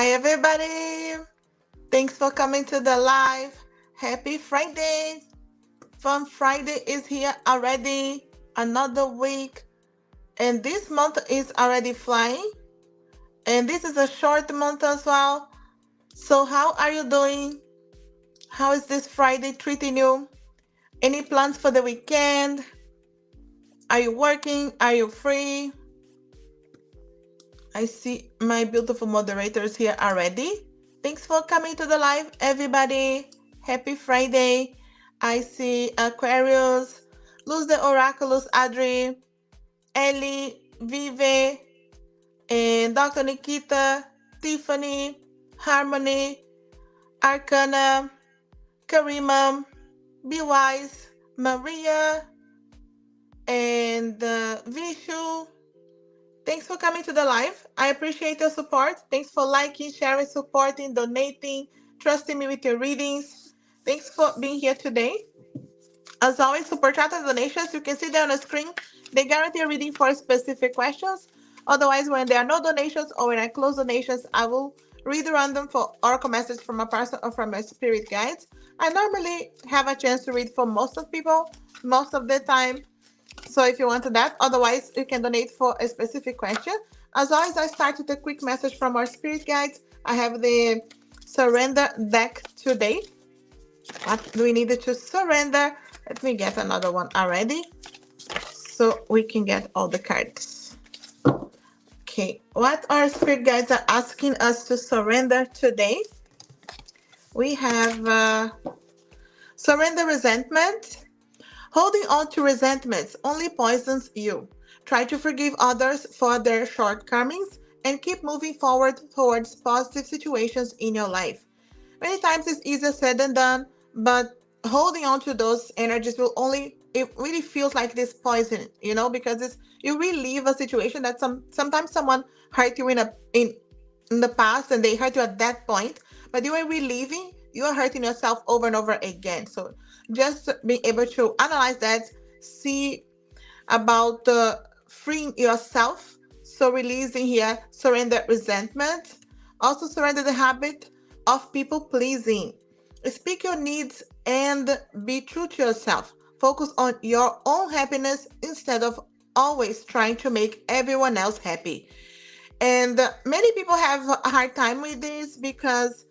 Hi, everybody. Thanks for coming to the live. Happy Friday. Fun Friday is here already. Another week. And this month is already flying. And this is a short month as well. So, how are you doing? How is this Friday treating you? Any plans for the weekend? Are you working? Are you free? I see my beautiful moderators here already. Thanks for coming to the live, everybody. Happy Friday. I see Aquarius, Luz the Oraculus, Adri, Ellie, Vive, and Dr. Nikita, Tiffany, Harmony, Arcana, Karima, Be Wise, Maria, and Vishu. Thanks for coming to the live. I appreciate your support. Thanks for liking, sharing, supporting, donating, trusting me with your readings. Thanks for being here today. As always, super chat and donations, you can see there on the screen. They guarantee a reading for specific questions. Otherwise, when there are no donations or when I close donations, I will read random for oracle message from a person or from my spirit guides. I normally have a chance to read for most of people, most of the time. So if you want that, otherwise you can donate for a specific question. As always, I start with a quick message from our spirit guides. I have the surrender deck today. What do we need to surrender? Let me get another one already so we can get all the cards. Okay, what our spirit guides are asking us to surrender today? We have surrender resentment. Holding on to resentments only poisons you. Try to forgive others for their shortcomings and keep moving forward towards positive situations in your life. Many times it's easier said than done, but holding on to those energies will only it really feels like this poison, because it's you relive a situation that sometimes someone hurt you in the past and they hurt you at that point, but you are reliving, you are hurting yourself over and over again. So just being able to analyze that, see about freeing yourself. So releasing here, surrender resentment. Also surrender the habit of people pleasing. Speak your needs and be true to yourself. Focus on your own happiness instead of always trying to make everyone else happy. And many people have a hard time with this because,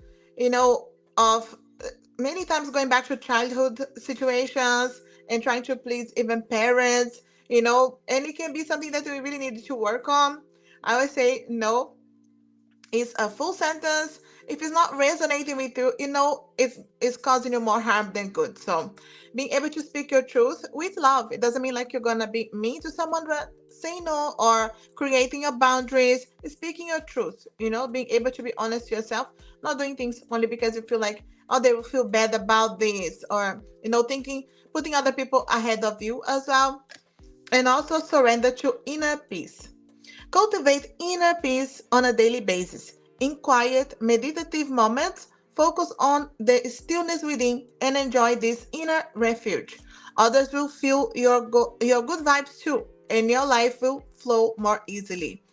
of many times going back to childhood situations and trying to please even parents, and it can be something that we really need to work on. I always say no, it's a full sentence. If it's not resonating with you, it's causing you more harm than good. So being able to speak your truth with love. It doesn't mean like you're gonna be mean to someone, but say no or creating your boundaries, speaking your truth, being able to be honest to yourself, not doing things only because you feel like, oh, they will feel bad about this, or thinking putting other people ahead of you as well. And also surrender to inner peace. Cultivate inner peace on a daily basis. In quiet, meditative moments, focus on the stillness within and enjoy this inner refuge. Others will feel your good vibes too, and your life will flow more easily.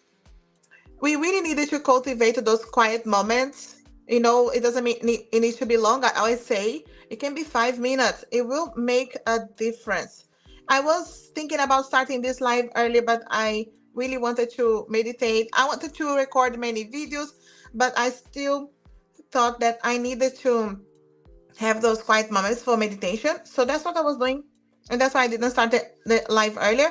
We really needed to cultivate those quiet moments. It doesn't mean it needs to be long. I always say it can be 5 minutes. It will make a difference. I was thinking about starting this live early, but I really wanted to meditate. I wanted to record many videos, but I still thought that I needed to have those quiet moments for meditation. So that's what I was doing. And that's why I didn't start the live earlier.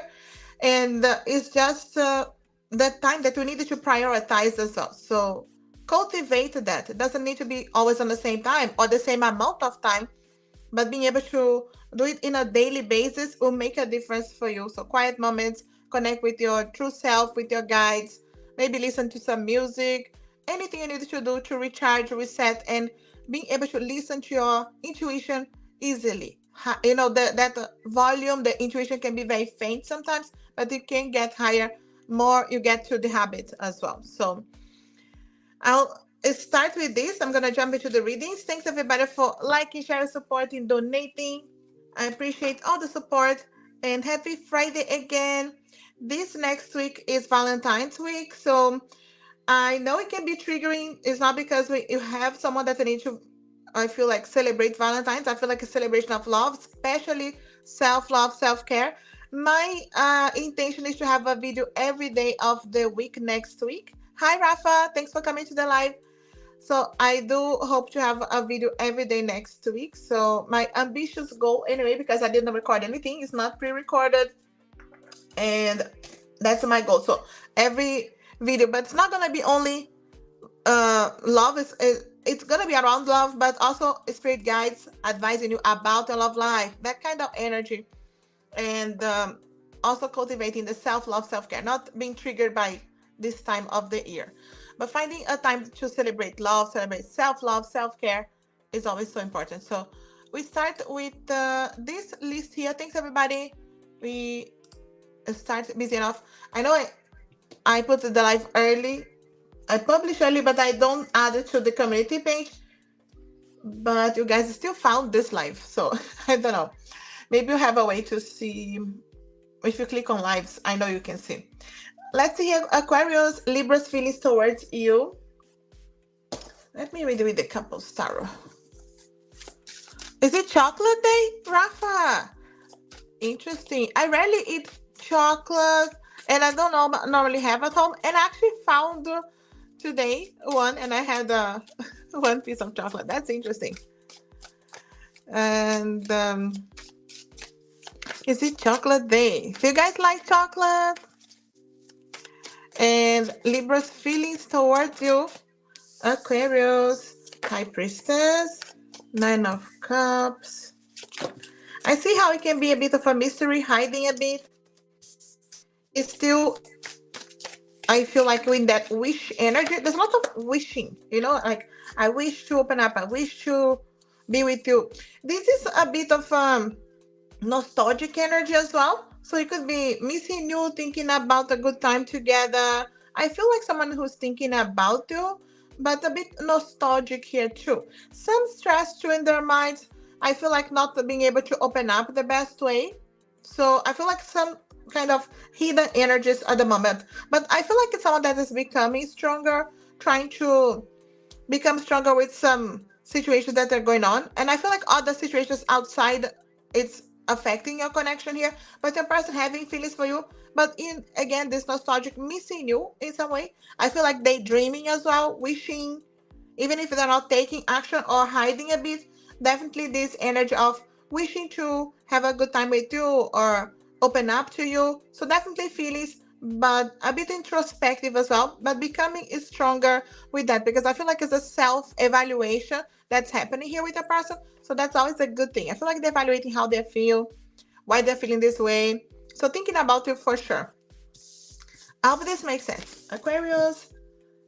And it's just the time that we needed to prioritize as well. So cultivate that. It doesn't need to be always on the same time or the same amount of time, but being able to do it in a daily basis will make a difference for you. So quiet moments, connect with your true self, with your guides, maybe listen to some music, anything you need to do to recharge, reset, and being able to listen to your intuition easily. That volume, the intuition can be very faint sometimes, but it can get higher more you get to the habit as well. So I'll start with this. I'm going to jump into the readings. Thanks everybody for liking, sharing, supporting, donating. I appreciate all the support and happy Friday again. This next week is Valentine's week. So I know it can be triggering. It's not because you have someone that you need to, I feel like, celebrate Valentine's. I feel like a celebration of love, especially self love, self care. My intention is to have a video every day of the week next week. Hi, Rafa. Thanks for coming to the live. So I do hope to have a video every day next week. So my ambitious goal, anyway, because I didn't record anything, it's not pre-recorded, and that's my goal. So every video, but it's not gonna be only love. It's gonna be around love, but also spirit guides advising you about the love life, that kind of energy, and also cultivating the self-love, self-care, not being triggered by this time of the year, but finding a time to celebrate love, celebrate self-love, self-care is always so important. So we start with this list here. Thanks everybody. We start busy enough. I know I put the live early. I publish early, but I don't add it to the community page. But you guys still found this live, so I don't know. Maybe you have a way to see. If you click on lives, I know you can see. Let's see here, Aquarius, Libra's feelings towards you. Let me read with the couples tarot. Is it chocolate day, Rafa? Interesting. I rarely eat chocolate, and I don't normally have at home. And I actually found today one, and I had one piece of chocolate. That's interesting. And is it chocolate day? Do you guys like chocolate? And Libra's feelings towards you, Aquarius, High Priestess, Nine of Cups. I see how it can be a bit of a mystery, hiding a bit. It's still, I feel like with that wish energy, there's a lot of wishing, like I wish to open up, I wish to be with you. This is a bit of nostalgic energy as well. So it could be missing you, thinking about a good time together. I feel like someone who's thinking about you, but a bit nostalgic here too. Some stress too in their minds. I feel like not being able to open up the best way. So I feel like some kind of hidden energies at the moment. But I feel like it's someone that is becoming stronger, trying to become stronger with some situations that are going on. And I feel like other situations outside, it's affecting your connection here, but your person having feelings for you, but in again this nostalgic missing you in some way. I feel like daydreaming as well, wishing, even if they're not taking action or hiding a bit. Definitely this energy of wishing to have a good time with you or open up to you. So definitely feelings, but a bit introspective as well, but becoming stronger with that, because I feel like it's a self-evaluation that's happening here with a person. So that's always a good thing. I feel like they're evaluating how they feel, why they're feeling this way. So thinking about you for sure. I hope this makes sense. Aquarius,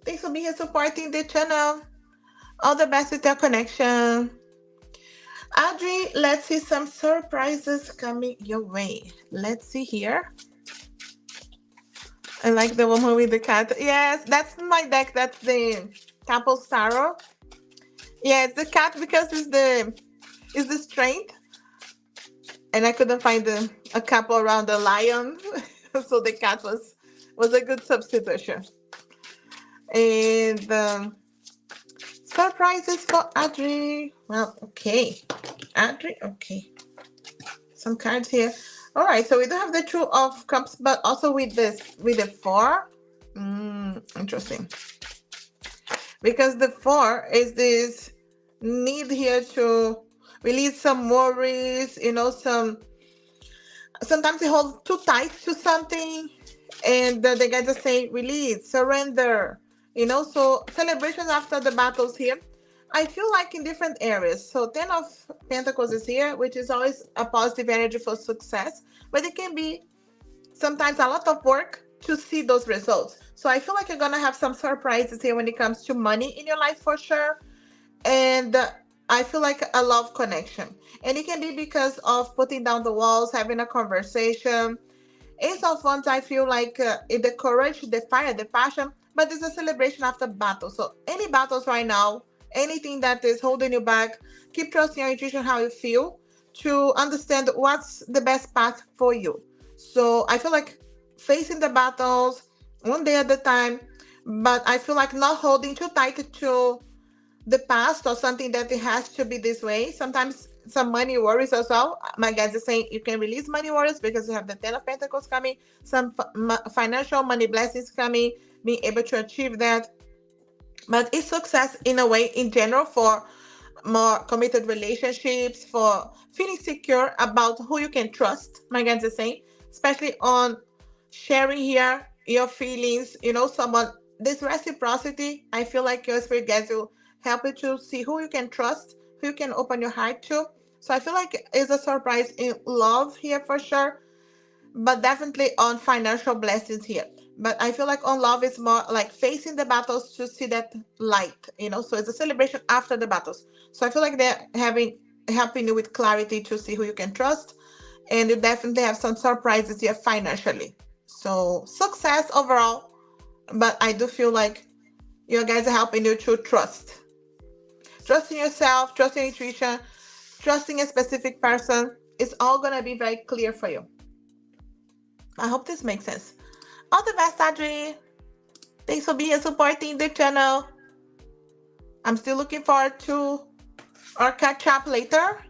thanks for being here supporting the channel. All the best with your connection. Adri, let's see some surprises coming your way. Let's see here. I like the woman with the cat. Yes, that's my deck. That's the Couples Tarot. Yeah, it's the cat because it's the strength. And I couldn't find a couple around the lion. So the cat was a good substitution. And surprises for Adri. Well, okay. Adri, okay. Some cards here. All right, so we do have the Two of Cups, but also with the 4. Interesting. Because the 4 is this need here to release some worries, sometimes they hold too tight to something, and the guys just say release, surrender, so celebrations after the battles here. I feel like in different areas. So 10 of Pentacles is here, which is always a positive energy for success, but it can be sometimes a lot of work to see those results. So I feel like you're gonna have some surprises here when it comes to money in your life for sure. And I feel like a love connection. And it can be because of putting down the walls, having a conversation. Ace of Wands, I feel like the courage, the fire, the passion, but it's a celebration after battle. So any battles right now, anything that is holding you back, keep trusting your intuition, how you feel, to understand what's the best path for you. So I feel like facing the battles one day at a time, but I feel like not holding too tight to the past or something that it has to be this way. Sometimes some money worries as well. My guys is saying you can release money worries because you have the Ten of Pentacles coming, some financial money blessings coming, being able to achieve that. But it's success in a way in general for more committed relationships, for feeling secure about who you can trust. My guys are saying, especially on sharing here your feelings, someone, this reciprocity. I feel like your spirit guides will help you to see who you can trust, who you can open your heart to. So I feel like it's a surprise in love here for sure, but definitely on financial blessings here. But I feel like on love is more like facing the battles to see that light, So it's a celebration after the battles. So I feel like they're helping you with clarity to see who you can trust, and you definitely have some surprises here financially. So success overall, but I do feel like you guys are helping you to trusting yourself, trusting intuition, trusting a specific person. It's all gonna be very clear for you. I hope this makes sense. All the best, Audrey. Thanks for being supporting the channel. I'm still looking forward to our catch up later.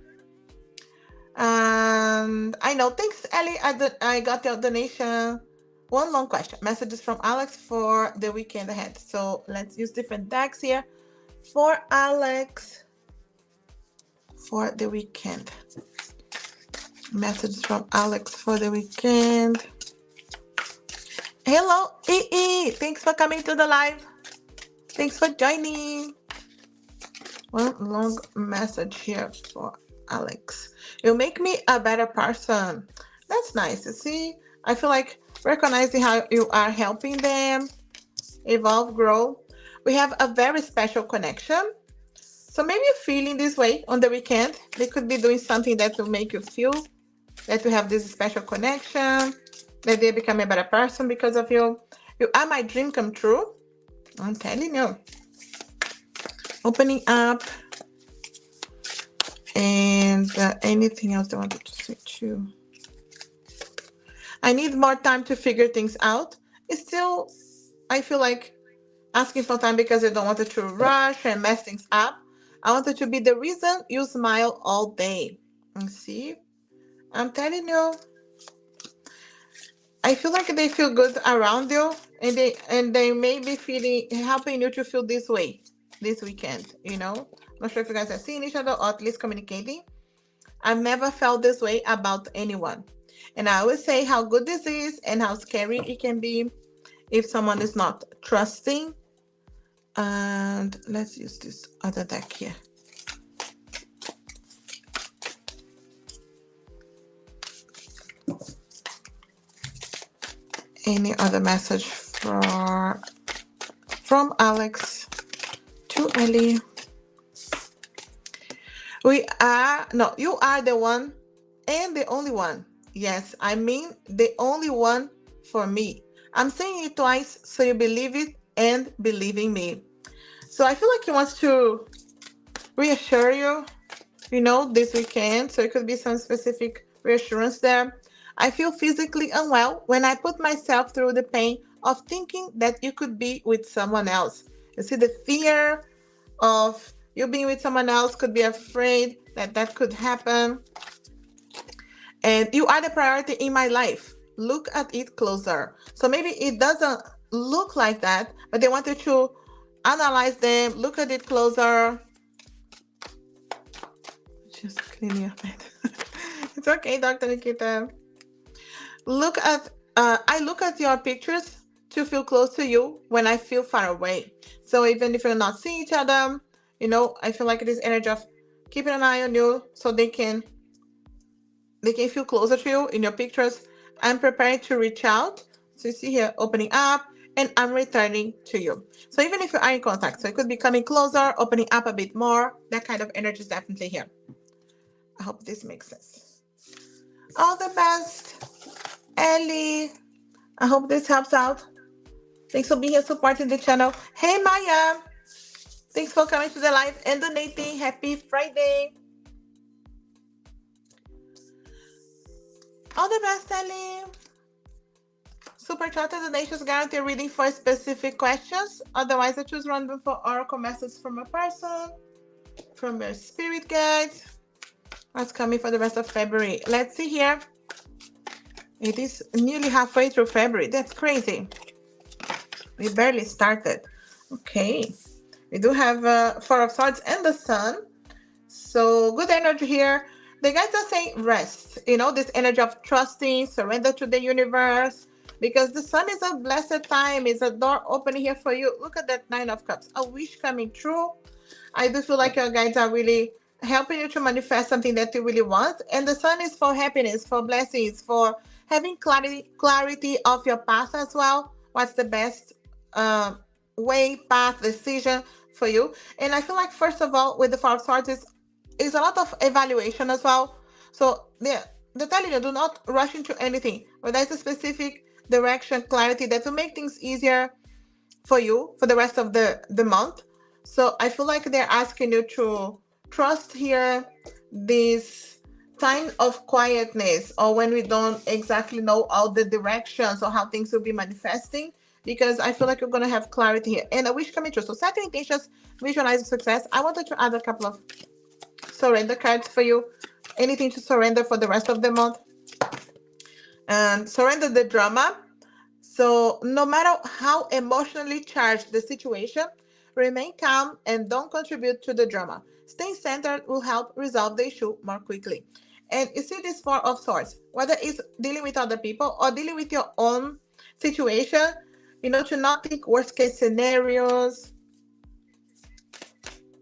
And I know, thanks, Ellie. I got your donation. One long question. Messages from Alex for the weekend ahead. So let's use different decks here for Alex for the weekend. Messages from Alex for the weekend. Hello, EE. Thanks for coming to the live. Thanks for joining. One long message here for Alex. You make me a better person. That's nice to see. I feel like recognizing how you are helping them evolve, grow. We have a very special connection. So maybe you're feeling this way on the weekend. They could be doing something that will make you feel that you have this special connection, that they become a better person because of you. You are my dream come true. I'm telling you. Opening up. And anything else I wanted to say too? I need more time to figure things out. It's still, I feel like asking for time because I don't want it to rush and mess things up. I want it to be the reason you smile all day. And see, I'm telling you, I feel like they feel good around you, and they may be feeling helping you to feel this way this weekend. Not sure if you guys are seeing each other or at least communicating. I've never felt this way about anyone. And I always say how good this is and how scary it can be if someone is not trusting. And let's use this other deck here. Any other message from Alex to Ellie? You are the one and the only one. Yes, I mean the only one for me. I'm saying it twice so you believe it and believe in me. So I feel like he wants to reassure you, this weekend. So it could be some specific reassurance there. I feel physically unwell when I put myself through the pain of thinking that you could be with someone else. You see, the fear of you being with someone else, could be afraid that could happen. And you are the priority in my life. Look at it closer. So maybe it doesn't look like that, but they wanted to analyze them, look at it closer. Just cleaning up it. It's okay, Dr. Nikita. I look at your pictures to feel close to you when I feel far away. So even if you're not seeing each other, I feel like this energy of keeping an eye on you so they can feel closer to you in your pictures. I'm preparing to reach out. So you see here, opening up, and I'm returning to you. So even if you are in contact, so it could be coming closer, opening up a bit more. That kind of energy is definitely here. I hope this makes sense. All the best, Ellie. I hope this helps out. Thanks for being here supporting the channel. Hey, Maya. Thanks for coming to the live and donating. Happy Friday. All the best, Ellie. Super chat donations guarantee reading for specific questions. Otherwise, I choose random for oracle messages from a person, from your spirit guides. What's coming for the rest of February? Let's see here. It is nearly halfway through February. That's crazy. We barely started. Okay. We do have Four of Swords and the Sun. So good energy here. The guys are saying rest. You know, this energy of trusting, surrender to the universe. Because the sun is a blessed time. It's a door opening here for you. Look at that Nine of Cups. A wish coming true. I do feel like your guides are really helping you to manifest something that you really want. And the sun is for happiness, for blessings, for having clarity of your path as well. What's the best uh, way, path, decision for you? And I feel like first of all, with the Four of Swords is a lot of evaluation as well. So they're telling you, do not rush into anything. But there's a specific direction, clarity that will make things easier for you for the rest of the month. So I feel like they're asking you to trust here this time of quietness, or when we don't exactly know all the directions or how things will be manifesting, because I feel like you're going to have clarity here and a wish coming true. So set your intentions, visualize success. I wanted to add a couple of surrender cards for you. Anything to surrender for the rest of the month. And surrender the drama. So no matter how emotionally charged the situation, remain calm and don't contribute to the drama. Staying centered will help resolve the issue more quickly. And you see this Four of Swords, whether it's dealing with other people or dealing with your own situation, you know, to not think worst case scenarios.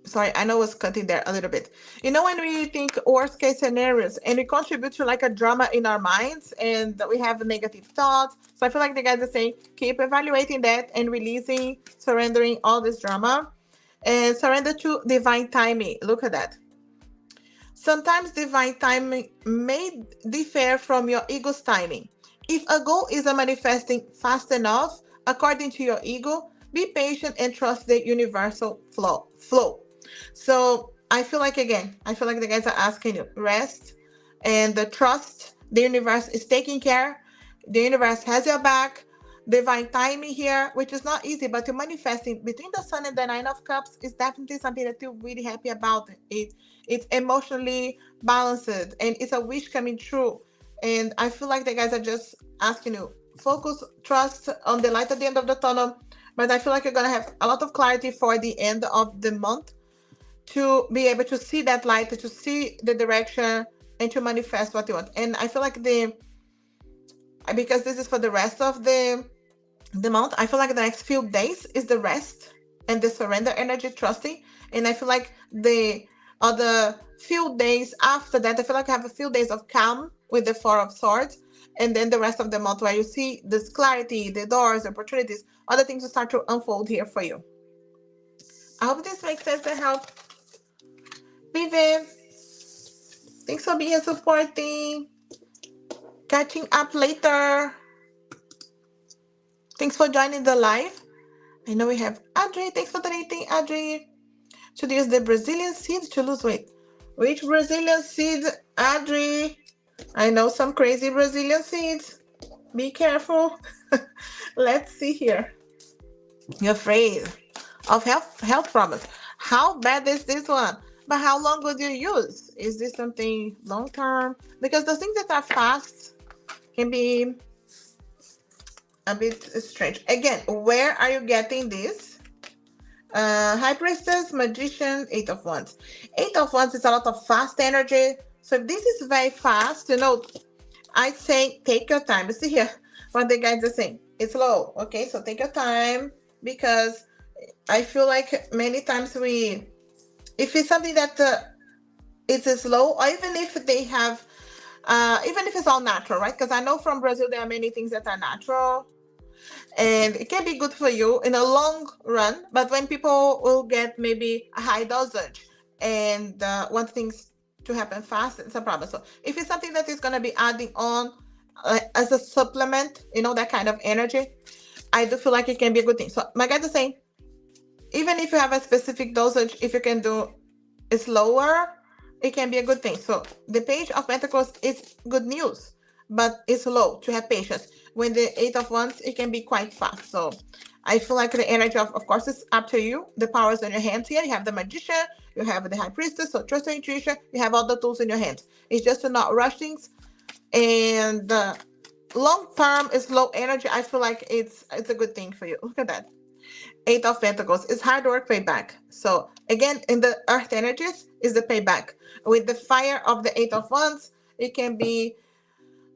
Sorry, I know I was cutting there a little bit. You know, when we think worst case scenarios and we contribute to like a drama in our minds and we have negative thoughts. So I feel like the guys are saying, keep evaluating that and releasing, surrendering all this drama and surrender to divine timing. Look at that. Sometimes divine timing may differ from your ego's timing. If a goal isn't manifesting fast enough, according to your ego, be patient and trust the universal flow. So I feel like, again, I feel like the guys are asking you rest and the trust. The universe is taking care. The universe has your back. Divine timing here, which is not easy, but you're manifesting between the sun and the Nine of Cups is definitely something that you're really happy about. It's emotionally balanced and it's a wish coming true. And I feel like the guys are just asking you, focus, trust on the light at the end of the tunnel. But I feel like you're going to have a lot of clarity for the end of the month to be able to see that light, to see the direction and to manifest what you want. And I feel like because this is for the rest of the month, I feel like the next few days is the rest and the surrender energy, trusting. And I feel like the other few days after that, I feel like I have a few days of calm with the Four of Swords. And then the rest of the month where you see this clarity, the doors, opportunities, other things will start to unfold here for you. I hope this makes sense and help. Vivian, thanks for being supporting. Catching up later. Thanks for joining the live. I know we have Adri. Thanks for donating, Adri. Should use the Brazilian seeds to lose weight. Which Brazilian seeds, Adri? I know some crazy Brazilian seeds. Be careful. Let's see here. You're afraid of health problems. How bad is this one? But how long would you use? Is this something long term? Because the things that are fast can be a bit strange. Again, where are you getting this? High Priestess, Magician, Eight of Wands. Eight of Wands is a lot of fast energy. So if this is very fast, you know, I'd say take your time. You see here what the guys are saying. It's slow. Okay, so take your time, because I feel like many times if it's something that it's slow, or even if they have, even if it's all natural, right? Because I know from Brazil there are many things that are natural, and it can be good for you in a long run. But when people will get maybe a high dosage and want things to happen fast, it's a problem. So if it's something that is going to be adding on as a supplement, you know, that kind of energy, I do feel like it can be a good thing. So my guys are saying, even if you have a specific dosage, if you can do it slower, it can be a good thing. So the Page of Pentacles is good news, but it's low to have patience. when the Eight of Wands, it can be quite fast. So I feel like the energy of course, it's up to you. The power is in your hands here. You have the Magician, you have the High Priestess, so trust your intuition. You have all the tools in your hands. It's just to not rush things. And long term is low energy. I feel like it's a good thing for you. Look at that. Eight of Pentacles. It's hard work payback. So again, in the earth energies is the payback. With the fire of the Eight of Wands, it can be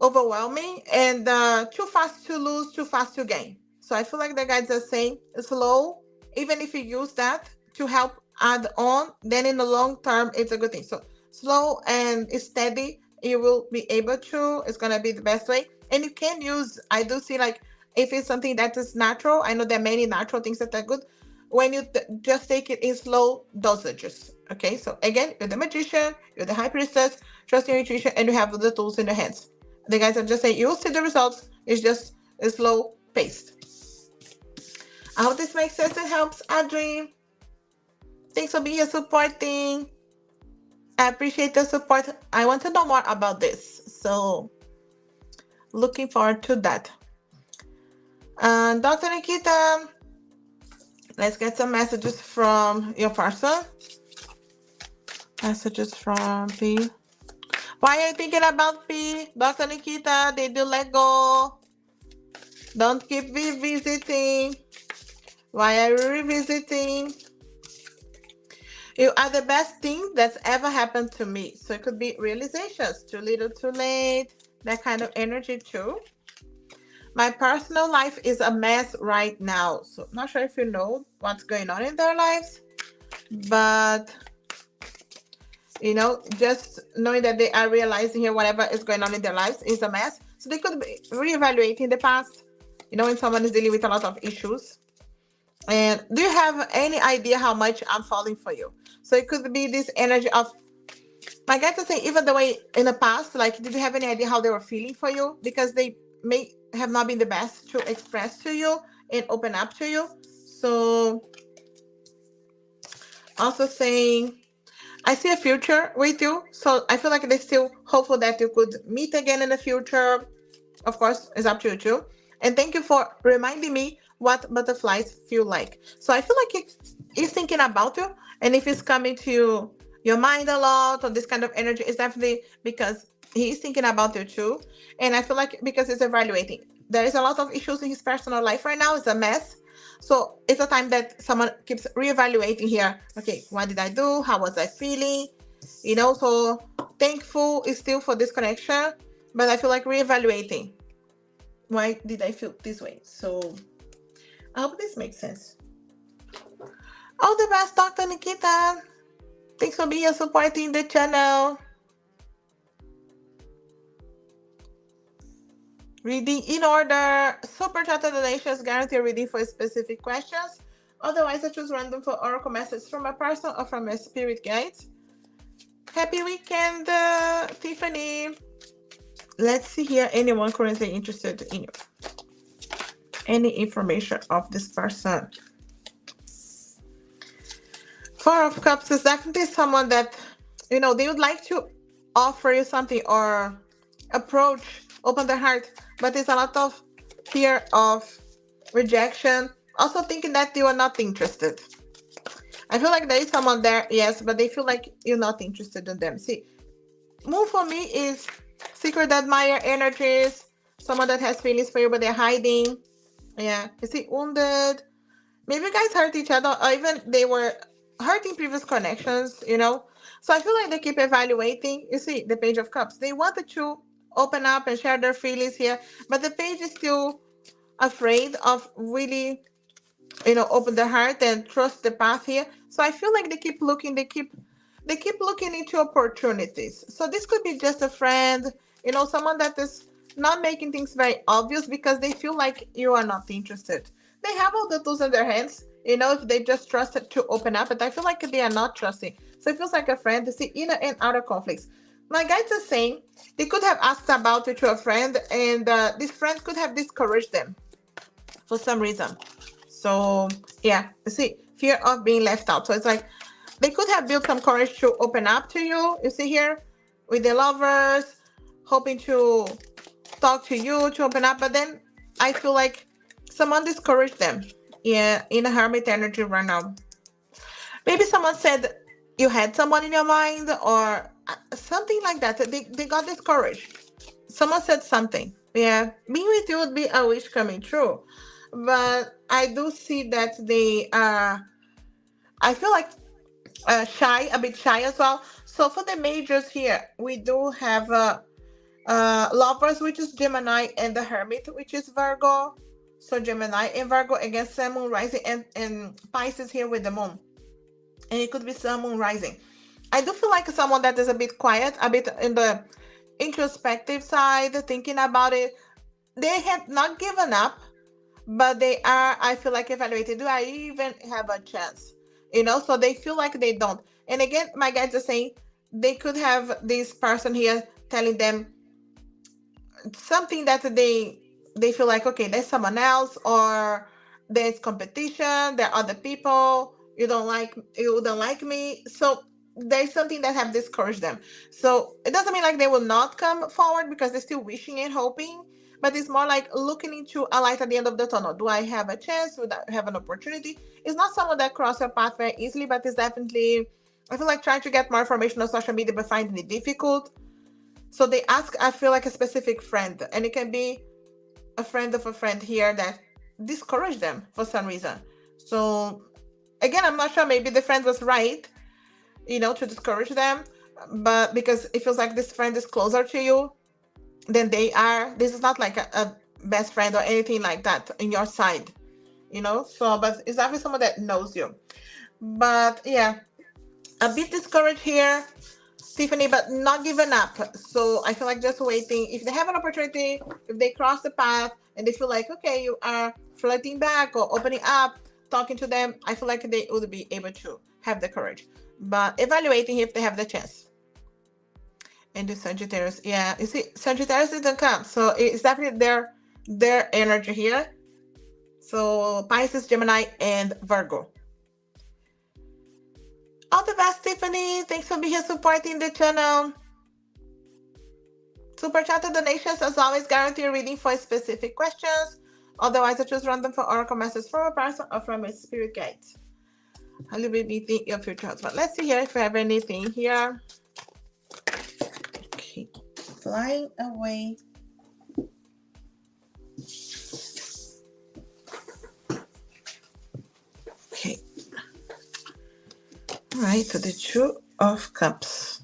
overwhelming and too fast to lose, too fast to gain. So I feel like the guides are saying slow, even if you use that to help add on, then in the long term, it's a good thing. So slow and steady, you will be able to, it's going to be the best way. And you can use, I do see like, if it's something that is natural, I know there are many natural things that are good. When you just take it in slow dosages. Okay, so again, you're the Magician, you're the High Priestess, trust your intuition, and you have the tools in your hands. The guys are just saying you'll see the results. It's just a slow pace. I hope this makes sense and helps, Audrey. Thanks for being here supporting. I appreciate the support. I want to know more about this. So looking forward to that. Dr. Nikita, let's get some messages from your person. Messages from P. Why are you thinking about P? Dr. Nikita, did you let go? Don't keep revisiting. Why are you revisiting? You are the best thing that's ever happened to me. So it could be realizations, too little, too late, that kind of energy too. My personal life is a mess right now. So I'm not sure if you know what's going on in their lives, but you know, just knowing that they are realizing here whatever is going on in their lives is a mess. So they could be reevaluating the past, you know, when someone is dealing with a lot of issues. And do you have any idea how much I'm falling for you? So it could be this energy of, my guys are saying, even the way in the past, like, did you have any idea how they were feeling for you? Because they may have not been the best to express to you and open up to you. So also saying, I see a future with you. So I feel like they're still hopeful that you could meet again in the future. Of course, it's up to you too. And thank you for reminding me what butterflies feel like. So I feel like he's thinking about you. And if it's coming to your mind a lot or this kind of energy, it's definitely because he's thinking about you too. And I feel like because he's evaluating, there is a lot of issues in his personal life right now. It's a mess. So it's a time that someone keeps reevaluating here. Okay, what did I do? How was I feeling? You know, so thankful is still for this connection, but I feel like reevaluating. Why did I feel this way? So I hope this makes sense. All the best, Dr. Nikita. Thanks for being supporting the channel. Reading in order. Super chat donations guarantee reading for specific questions. Otherwise, I choose random for oracle messages from a person or from a spirit guide. Happy weekend, Tiffany. Let's see here. Anyone currently interested in any information of this person? Four of Cups is definitely someone that, you know, they would like to offer you something or approach, open their heart, but there's a lot of fear of rejection. Also thinking that you are not interested. I feel like there is someone there, yes, but they feel like you're not interested in them. See, move for me is secret admirer energies, someone that has feelings for you, but they're hiding. Yeah, you see, wounded. Maybe you guys hurt each other, or even they were hurting previous connections, you know. So I feel like they keep evaluating. You see, the Page of Cups. They wanted to open up and share their feelings here, but the page is still afraid of really, you know, open their heart and trust the path here. So I feel like they keep looking, they keep looking into opportunities. So this could be just a friend, you know, someone that is not making things very obvious because they feel like you are not interested. They have all the tools in their hands, you know, if they just trusted to open up, but I feel like they are not trusting. So it feels like a friend. To see inner and outer conflicts. My guides are saying they could have asked about it to a friend, and this friend could have discouraged them for some reason. So yeah, you see, fear of being left out. So it's like they could have built some courage to open up to you. You see here with the Lovers, hoping to talk to you, to open up, but then I feel like someone discouraged them. Yeah, in a hermit energy right now. Maybe someone said you had someone in your mind or something like that. They got discouraged. Someone said something. Yeah, being with you would be a wish coming true. But I do see that they I feel like shy, a bit shy as well. So for the majors here, we do have lovers, which is Gemini, and the hermit, which is Virgo. So Gemini and Virgo against Sun, Moon, Rising, and Pisces here with the Moon. And it could be Sun, Moon, Rising. I do feel like someone that is a bit quiet, a bit in the introspective side, thinking about it. They have not given up, but they are, I feel like, evaluating. Do I even have a chance? So they feel like they don't. And again, my guides are saying they could have this person here telling them something that they feel like, okay, there's someone else, or there's competition, there are other people, you don't like me. So there's something that have discouraged them. So it doesn't mean like they will not come forward, because they're still wishing and hoping, but it's more like looking into a light at the end of the tunnel. Do I have a chance? Would I have an opportunity? It's not someone that cross your path very easily, but it's definitely, I feel like, trying to get more information on social media but finding it difficult. So they ask, I feel like, a specific friend, and it can be a friend of a friend here that discouraged them for some reason. So again, I'm not sure. Maybe the friend was right, to discourage them, but because it feels like this friend is closer to you than they are. This is not like a best friend or anything like that in your side, So, but it's definitely someone that knows you. But yeah, a bit discouraged here, Tiffany, but not giving up. So I feel like just waiting. If they have an opportunity, if they cross the path and they feel like, okay, you are flirting back or opening up, talking to them, I feel like they would be able to have the courage. But evaluating if they have the chance. And the Sagittarius, yeah, you see, Sagittarius didn't come. So it's definitely their energy here. So Pisces, Gemini, and Virgo. All the best, Tiffany. Thanks for being here supporting the channel. Super chat donations, as always, guarantee a reading for specific questions. Otherwise, I choose random for oracle messages from a person or from a spirit guide. How will be meeting your future husband? Let's see here if we have anything here. Okay, flying away. Okay. All right, so the Two of Cups.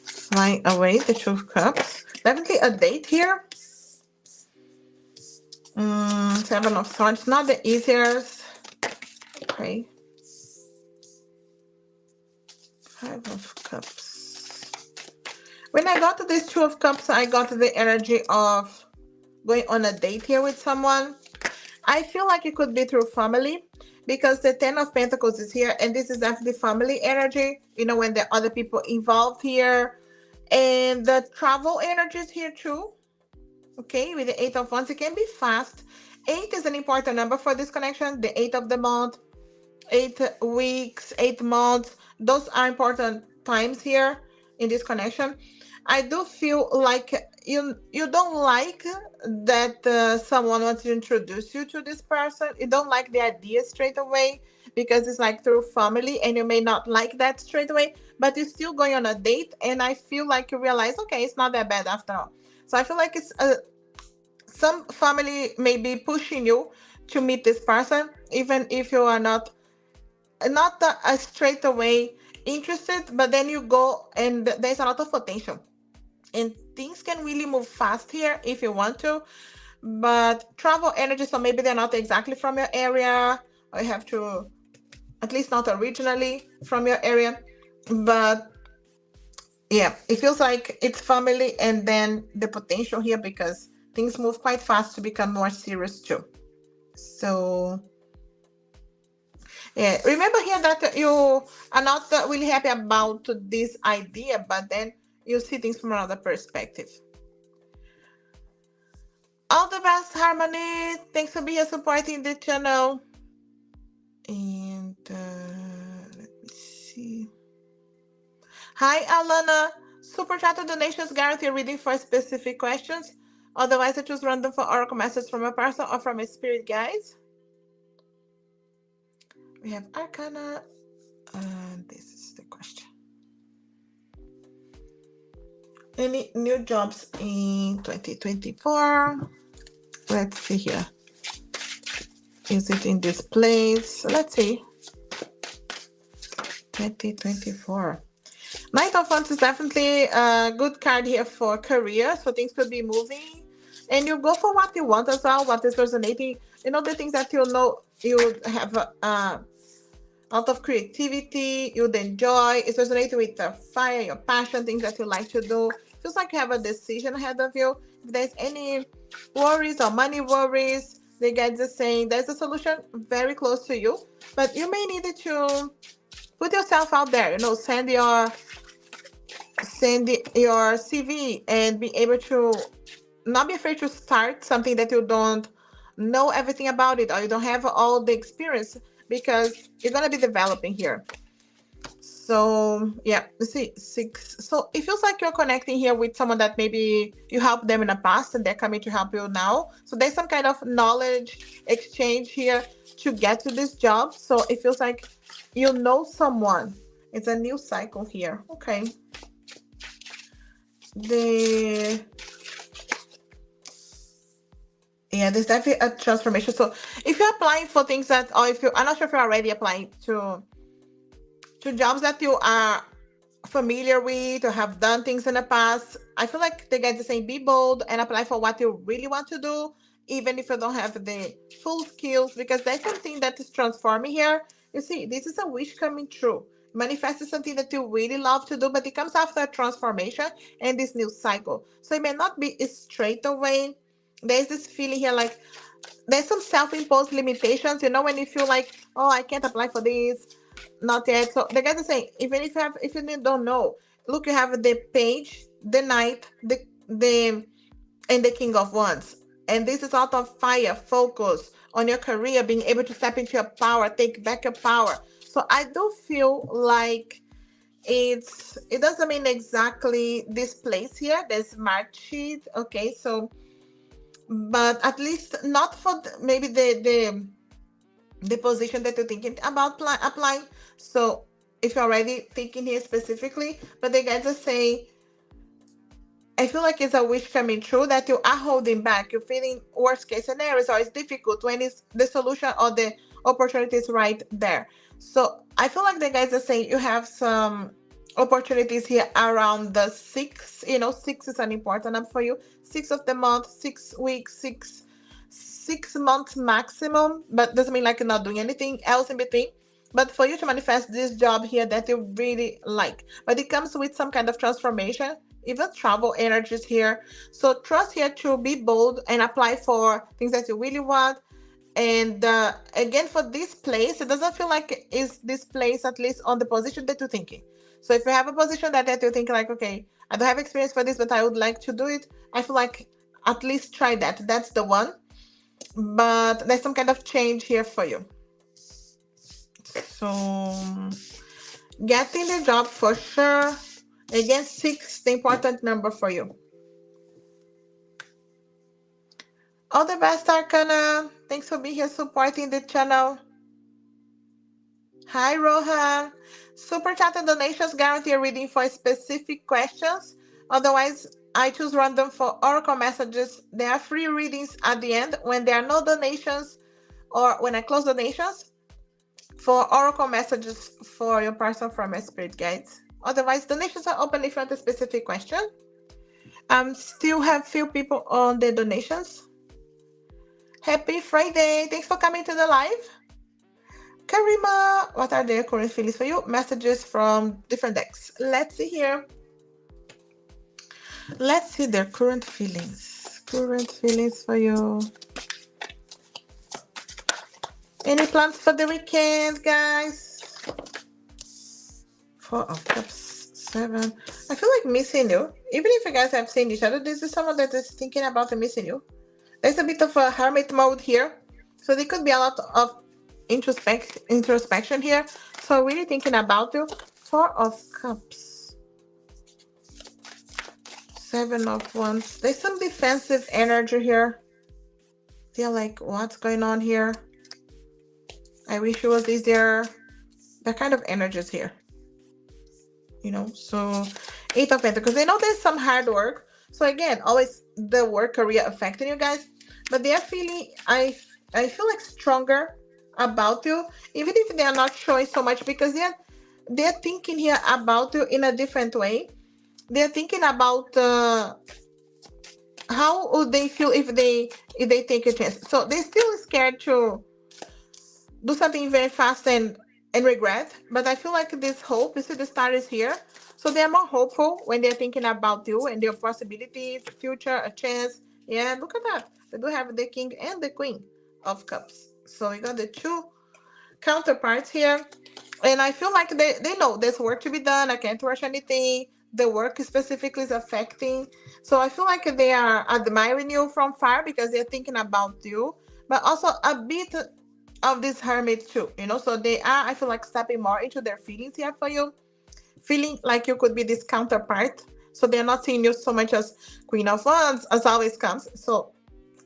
Flying away, the Two of Cups. Definitely a date here. Seven of Swords, not the easiest. Okay. Five of Cups. When I got to this Two of Cups, I got the energy of going on a date here with someone. I feel like it could be through family, because the Ten of Pentacles is here, and this is definitely family energy, when there are other people involved here. And the travel energy is here too. Okay, with the Eight of Wands, it can be fast. 8 is an important number for this connection. The 8 of the month, 8 weeks, 8 months. Those are important times here in this connection. I do feel like you don't like that someone wants to introduce you to this person. You don't like the idea straight away, because it's like through family, and you may not like that straight away, but you're still going on a date, and I feel like you realize, okay, it's not that bad after all. So I feel like it's some family may be pushing you to meet this person, even if you are not straight away interested, but then you go and there's a lot of potential, and things can really move fast here if you want to. But travel energy, so maybe they're not exactly from your area, or you have to, at least not originally from your area. But yeah, it feels like it's family, and then the potential here, because things move quite fast to become more serious too. So yeah, remember here that you are not really happy about this idea, but then you see things from another perspective. All the best, Harmony. Thanks for being supporting the channel. And let me see. Hi, Alana. Super chat donations guarantee reading for specific questions. Otherwise, I choose random for oracle message from a person or from a spirit guides. We have Arcana, and this is the question. Any new jobs in 2024? Let's see here. Is it in this place? Let's see. 2024. Knight of Wands is definitely a good card here for career, so things could be moving. And you go for what you want as well, what is resonating. You know, the things that you know you have out of creativity, you'd enjoy. It's resonating with the fire, your passion, things that you like to do. Feels like you have a decision ahead of you. If there's any worries or money worries, the guides are saying there's a solution very close to you, but you may need to put yourself out there. You know, send your CV and be able to not be afraid to start something that you don't know everything about it or you don't have all the experience because you're gonna be developing here. So yeah, let's see, 6. So it feels like you're connecting here with someone that maybe you helped them in the past and they're coming to help you now. So there's some kind of knowledge exchange here to get to this job. So it feels like you know someone. It's a new cycle here. Okay. There's definitely a transformation. So if you're applying for things that, or if I'm not sure if you're already applying to jobs that you are familiar with or have done things in the past, I feel like the guys are saying be bold and apply for what you really want to do, even if you don't have the full skills, because there's something that is transforming here. You see, this is a wish coming true. Manifest is something that you really love to do, but it comes after a transformation and this new cycle. So it may not be straight away. There's this feeling here like there's some self-imposed limitations, you know, when you feel like, oh, I can't apply for this, not yet. So the guys are saying, even if you don't know, look, you have the page, the knight, the and the king of wands, and this is out of fire, focus on your career, being able to step into your power, take back your power. So I do feel like it doesn't mean exactly this place here. There's mark sheet, okay, so but at least not for maybe the position that you're thinking about applying. So if you're already thinking here specifically, but the guys are saying, I feel like it's a wish coming true that you are holding back. You're feeling worst case scenarios or it's difficult when it's the solution or the opportunity is right there. So I feel like the guys are saying you have some opportunities here around the 6. You know, 6 is an important number for you. 6 of the month, 6 weeks, 6 months maximum, but doesn't mean like you're not doing anything else in between. But for you to manifest this job here that you really like, but it comes with some kind of transformation, even travel energies here. So trust here to be bold and apply for things that you really want. And again, for this place, it doesn't feel like is this place at least on the position that you're thinking. So if you have a position that you think like, okay, I don't have experience for this, but I would like to do it, I feel like at least try that. That's the one. But there's some kind of change here for you. So getting the job for sure. Again, 6, the important number for you. All the best, Arcana. Thanks for being here supporting the channel. Hi, Rohan. Super chat and donations guarantee a reading for specific questions. Otherwise, I choose random for oracle messages. There are free readings at the end when there are no donations or when I close donations for oracle messages for your person from my spirit guides. Otherwise, donations are open if you want a specific question. Still have few people on the donations. Happy Friday. Thanks for coming to the live. Karima, what are their current feelings for you? Messages from different decks. Let's see here. Let's see their current feelings. Current feelings for you. Any plans for the weekend, guys? 4 of Cups, 7. I feel like missing you. Even if you guys have seen each other, this is someone that is thinking about missing you. There's a bit of a hermit mode here. So there could be a lot of introspection here. So really thinking about you. 4 of Cups. Seven of Wands. There's some defensive energy here. They're like, what's going on here? I wish it was easier. That kind of energy is here. So Eight of Pentacles. They know there's some hard work. So again, always the work career affecting you guys. But they're feeling, I feel like stronger about you. Even if they are not showing so much, because they're thinking here about you in a different way. They're thinking about how would they feel if they take a chance. So they're still scared to do something very fast and regret. But I feel like this hope, you see the star is here. So they're more hopeful when they're thinking about you and their possibilities, future, a chance. Yeah, look at that. They do have the King and the Queen of Cups. So we got the two counterparts here. And I feel like they know there's work to be done. I can't rush anything. The work specifically is affecting. So I feel like they are admiring you from far because they're thinking about you. But also a bit of this hermit too, So they are, I feel like, stepping more into their feelings here for you. Feeling like you could be this counterpart. So they're not seeing you so much as Queen of Wands, as always comes. So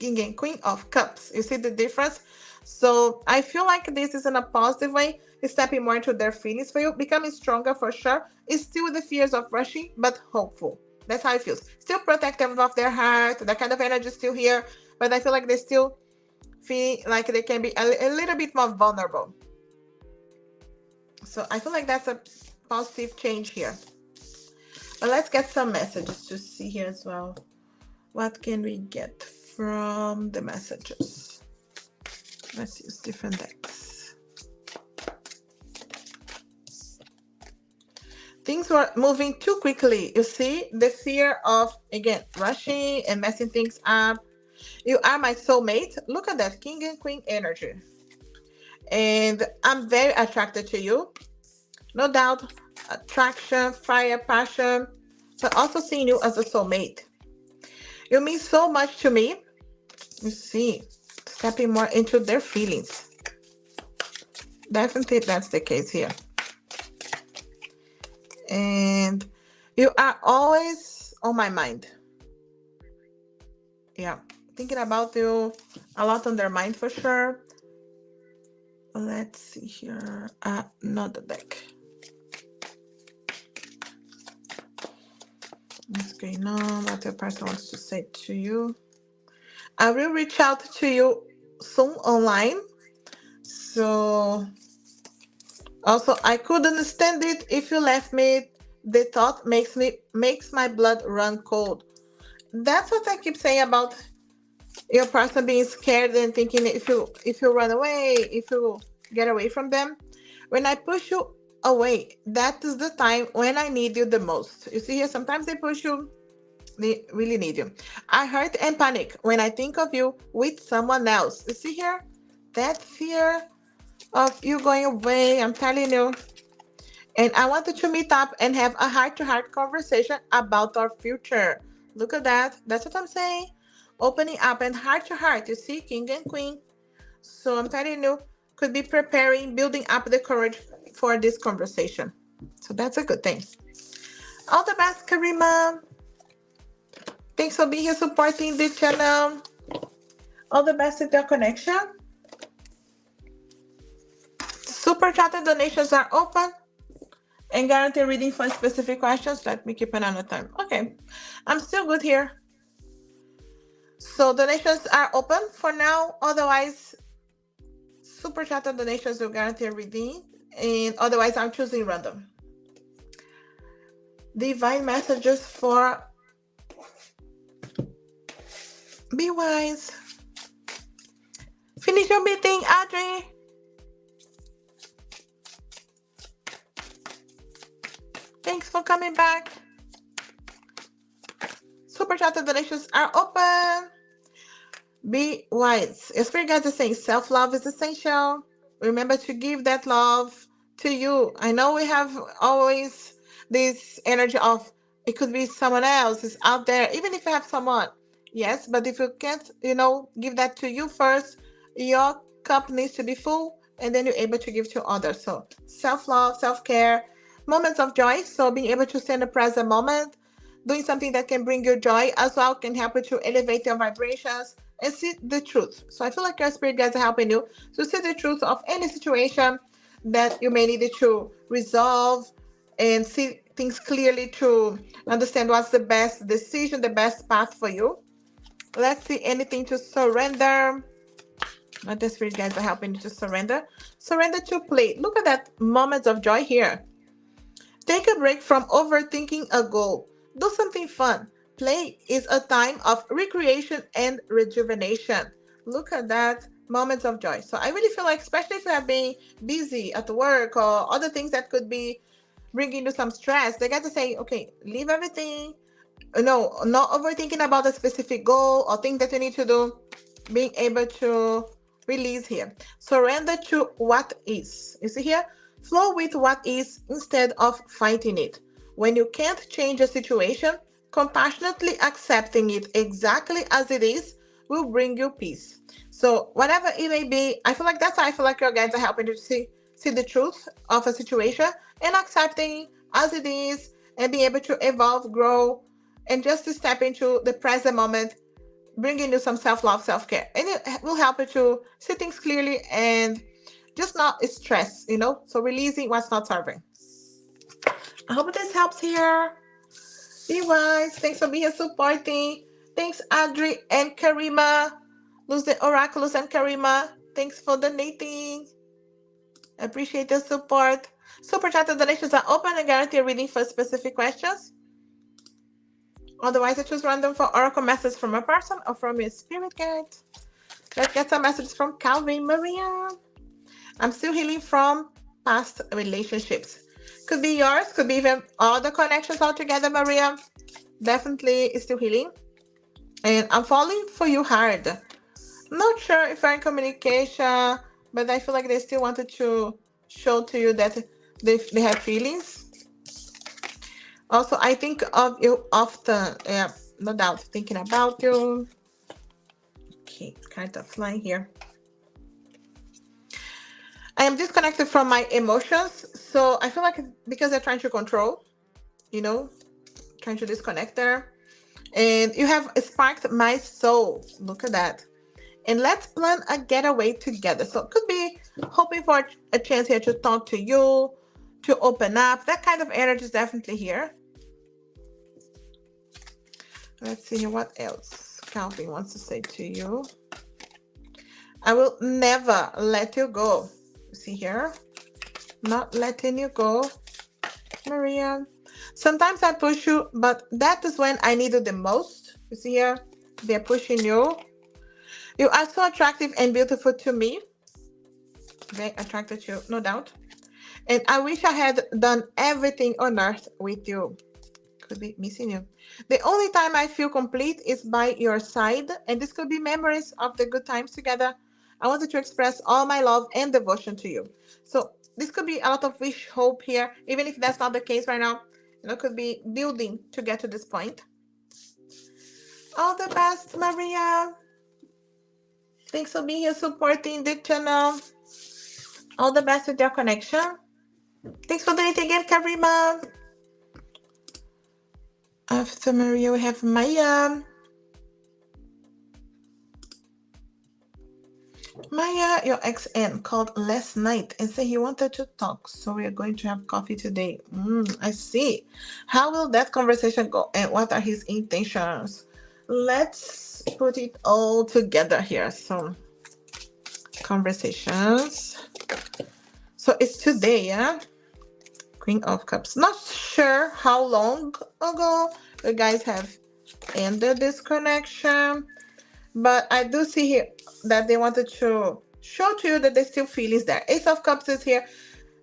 King and Queen of Cups. You see the difference? So I feel like this is in a positive way. It's stepping more into their feelings for you, becoming stronger for sure. It's still the fears of rushing, but hopeful. That's how it feels. Still protective of their heart. That kind of energy is still here, but I feel like they still feel like they can be a little bit more vulnerable. So I feel like that's a positive change here. But let's get some messages to see here as well. What can we get from the messages? Let's use different decks. Things were moving too quickly. You see the fear of, again, rushing and messing things up. You are my soulmate. Look at that, King and Queen energy. And I'm very attracted to you. No doubt, attraction, fire, passion. But also seeing you as a soulmate. You mean so much to me. You see, stepping more into their feelings. Definitely that's the case here. And you are always on my mind. Yeah, thinking about you a lot on their mind for sure. Let's see here. Another deck. What's going on? What your person wants to say to you? I will reach out to you soon online. So also, I could understand it if you left me. The thought makes my blood run cold. That's what I keep saying about your person being scared and thinking if you run away, if you get away from them. When I push you away, that is the time when I need you the most. You see here, sometimes they push you, they really need you. I hurt and panic when I think of you with someone else. You see here, that fear of you going away, I'm telling you. And I wanted to meet up and have a heart-to-heart conversation about our future. Look at that. That's what I'm saying. Opening up and heart-to-heart. You see, King and Queen. So I'm telling you, could be preparing, building up the courage for this conversation. So that's a good thing. All the best, Karima. Thanks for being here supporting the channel. All the best with your connection. Super chat and donations are open. And guarantee reading for specific questions. Let me keep an eye on the time. Okay. I'm still good here. So donations are open for now. Otherwise, super chat and donations will guarantee reading. And otherwise, I'm choosing random. Divine messages for Be Wise. Finish your meeting, Audrey. Thanks for coming back. Super chat and donations are open. Be wise. Your spirit guides are saying self-love is essential. Remember to give that love to you. I know we have always this energy of it could be someone else is out there, even if you have someone. Yes, but if you can't, give that to you first, your cup needs to be full, and then you're able to give to others. So self-love, self-care, moments of joy. So being able to stay in the present moment, doing something that can bring you joy as well, can help you to elevate your vibrations and see the truth. So I feel like your spirit guides are helping you to see the truth of any situation that you may need to resolve and see things clearly to understand what's the best decision, the best path for you. Let's see anything to surrender. What the spirit guides are helping you to surrender. Surrender to play. Look at that moments of joy here. Take a break from overthinking a goal. Do something fun. Play is a time of recreation and rejuvenation. Look at that. Moments of joy. So I really feel like, especially if you have been busy at work or other things that could be bringing you some stress, they got to say, okay, leave everything. No, not overthinking about a specific goal or thing that you need to do. Being able to release here. Surrender to what is. You see here? Flow with what is instead of fighting it. When you can't change a situation, compassionately accepting it exactly as it is will bring you peace. So whatever it may be, I feel like that's how I feel like your guides are helping you to see the truth of a situation and accepting as it is and being able to evolve, grow, and just to step into the present moment, bringing you some self-love, self-care, and it will help you to see things clearly and just not stress, so releasing what's not serving. I hope this helps here. Be wise. Thanks for being here supporting. Thanks Adri and Karima, Luz the Oraculus and Karima, thanks for donating. Appreciate the support. Super chat and donations are open and guarantee a reading for specific questions. Otherwise, I choose random for oracle messages from a person or from your spirit guide. Let's get some messages from Calvin Maria. I'm still healing from past relationships. Could be yours, could be even all the connections all together, Maria. Definitely still healing. And I'm falling for you hard. Not sure if you're in communication, but I feel like they still wanted to show to you that they have feelings. Also, I think of you often. Yeah, no doubt. Thinking about you. Okay, kind of flying here. I am disconnected from my emotions. So I feel like because they're trying to control, trying to disconnect there. And you have sparked my soul. Look at that. And let's plan a getaway together. So it could be hoping for a chance here to talk to you, to open up. That kind of energy is definitely here. Let's see what else Calvin wants to say to you. I will never let you go. See here? Not letting you go, Maria. Sometimes I push you, but that is when I need you the most. You see here? They're pushing you. You are so attractive and beautiful to me. Very attracted to you, no doubt. And I wish I had done everything on earth with you. Could be missing you. The only time I feel complete is by your side, and this could be memories of the good times together. I wanted to express all my love and devotion to you. So this could be a lot of wish, hope here, even if that's not the case right now. Could be building to get to this point. All the best, Maria. Thanks for being here supporting the channel. All the best with your connection. Thanks for doing it again, Karima. After Maria, we have Maya. Maya, your ex-N called last night and said he wanted to talk, so we are going to have coffee today. I see. How will that conversation go and what are his intentions? Let's put it all together here. So, conversations. So it's today, yeah? Queen of Cups. Not sure how long ago you guys have ended this connection, but I do see here that they wanted to show to you that they still feel is there. Ace of Cups is here.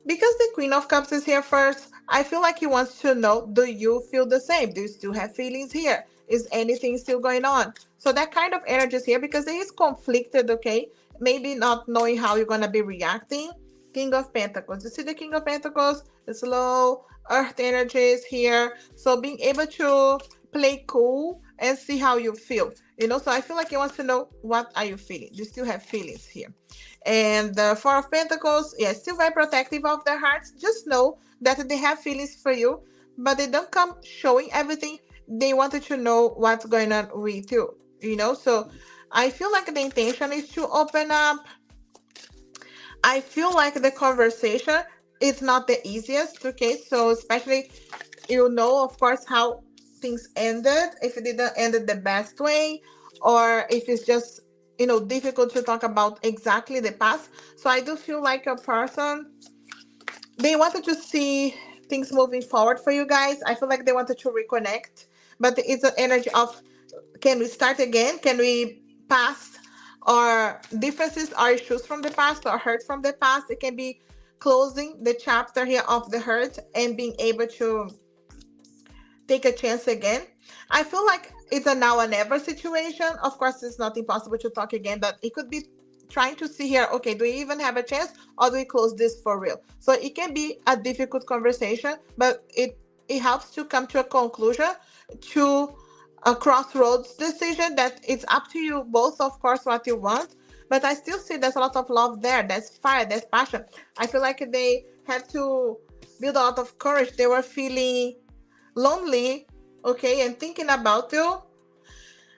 Because the Queen of Cups is here first, I feel like he wants to know, do you feel the same? Do you still have feelings here? Is anything still going on? So that kind of energy is here because he is conflicted, okay? Maybe not knowing how you're going to be reacting. King of Pentacles. You see the King of Pentacles? The slow earth energy is here. So being able to play cool and see how you feel. So I feel like he wants to know, what are you feeling? Do you still have feelings here? And the Four of Pentacles, yeah, still very protective of their hearts. Just know that they have feelings for you, but they don't come showing everything. they wanted to know what's going on with you, So I feel like the intention is to open up. I feel like the conversation is not the easiest, okay? So especially, of course, how things ended, if it didn't end the best way, or if it's just, difficult to talk about exactly the past. So I do feel like a person, they wanted to see things moving forward for you guys. I feel like they wanted to reconnect, but it's an energy of, can we start again? Can we pass our differences, our issues from the past, or hurt from the past? It can be closing the chapter here of the hurt and being able to take a chance again. I feel like it's a now or never situation. Of course, it's not impossible to talk again, but it could be trying to see here, okay, do we even have a chance, or do we close this for real? So it can be a difficult conversation, but it helps to come to a conclusion, to a crossroads decision that it's up to you both, of course, what you want. But I still see there's a lot of love there. There's fire, there's passion. I feel like they had to build a lot of courage. They were feeling lonely, okay, and thinking about you.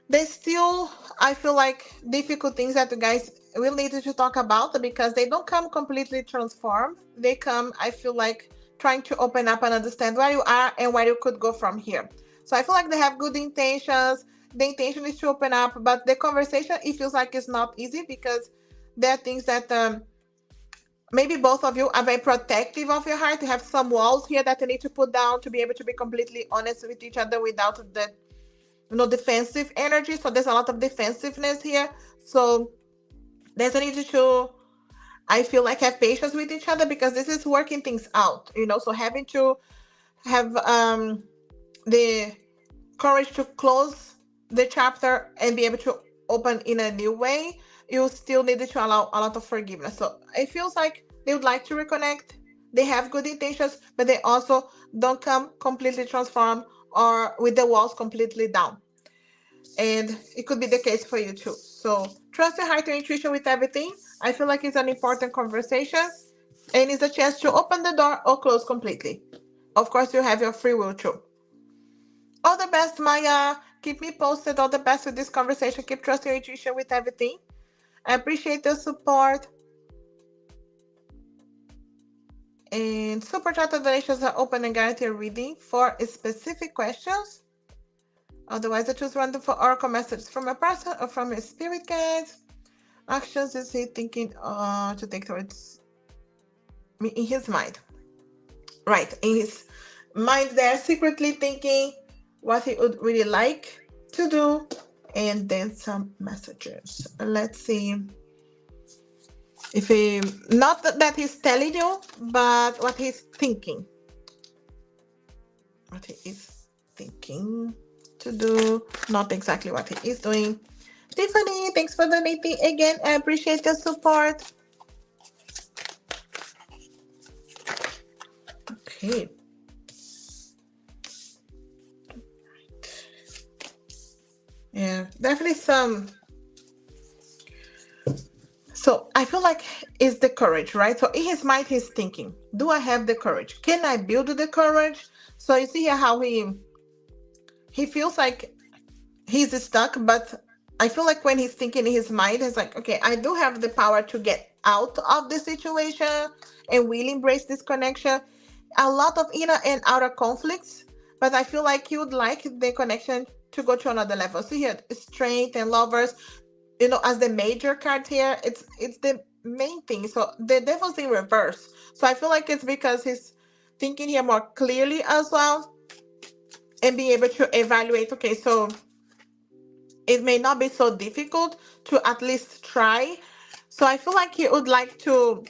They still, I feel like, difficult things that you guys will need to talk about, because they don't come completely transformed. They come, I feel like, trying to open up and understand where you are and where you could go from here. So I feel like they have good intentions. The intention is to open up, but the conversation, it feels like it's not easy, because there are things that maybe both of you are very protective of your heart. You have some walls here that you need to put down to be able to be completely honest with each other without the defensive energy. So there's a lot of defensiveness here. So there's a need to, I feel like, have patience with each other, because this is working things out, So having to have the courage to close the chapter and be able to open in a new way, you still needed to allow a lot of forgiveness. So it feels like they would like to reconnect. They have good intentions, but they also don't come completely transformed or with the walls completely down. And it could be the case for you too. So trust your heart and intuition with everything. I feel like it's an important conversation, and it's a chance to open the door or close completely. Of course, you have your free will too. All the best, Maya. Keep me posted. All the best with this conversation. Keep trusting your intuition with everything. I appreciate the support. And super chat donations are open and guaranteed reading for specific questions. Otherwise, I choose random for oracle messages from a person or from a spirit guide. Actions is he thinking to take towards me in his mind. Right, in his mind, they're secretly thinking what he would really like to do, and then some messages. Let's see if he, not that he's telling you, but what he's thinking. What he is thinking to do, not exactly what he is doing. Tiffany, thanks for donating again. I appreciate the support. Okay. Yeah, definitely some. So I feel like it's the courage, right? So in his mind, he's thinking, do I have the courage? Can I build the courage? So you see here how he feels like he's stuck, but I feel like when he's thinking in his mind, he's like, okay, I do have the power to get out of the situation and will embrace this connection. A lot of inner and outer conflicts, but I feel like he would like the connection to go to another level. So here, strength and lovers, as the major card here, it's the main thing. So the devil's in reverse. So I feel like it's because he's thinking here more clearly as well, and being able to evaluate, okay, so it may not be so difficult to at least try. So I feel like he would like to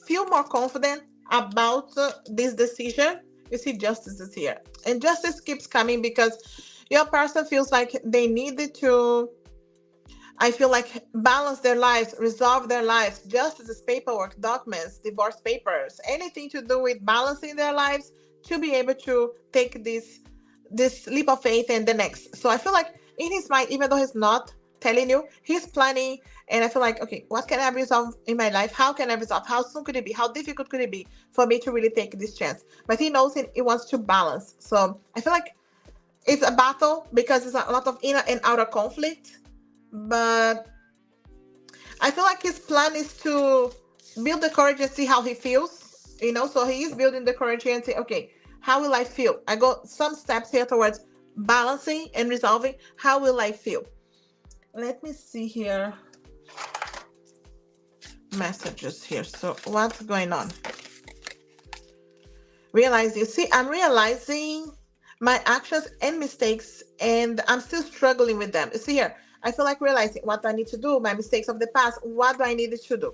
feel more confident about this decision. You see, justice is here, and justice keeps coming because your person feels like they needed to, I feel like, balance their lives, resolve their lives. Justice is paperwork, documents, divorce papers, anything to do with balancing their lives to be able to take this leap of faith and the next. So I feel like in his mind, even though he's not telling you, he's planning. And I feel like, okay, what can I resolve in my life? How can I resolve? How soon could it be? How difficult could it be for me to really take this chance? But he knows he wants to balance. So I feel like It's a battle because it's a lot of inner and outer conflict. But I feel like his plan is to build the courage and see how he feels. So he is building the courage here and say, okay, how will I feel? I got some steps here towards balancing and resolving. How will I feel? Let me see here. Messages here. So what's going on? I'm realizing my actions and mistakes, and I'm still struggling with them. You see here, I feel like realizing what do I need to do, my mistakes of the past, what do I need to do.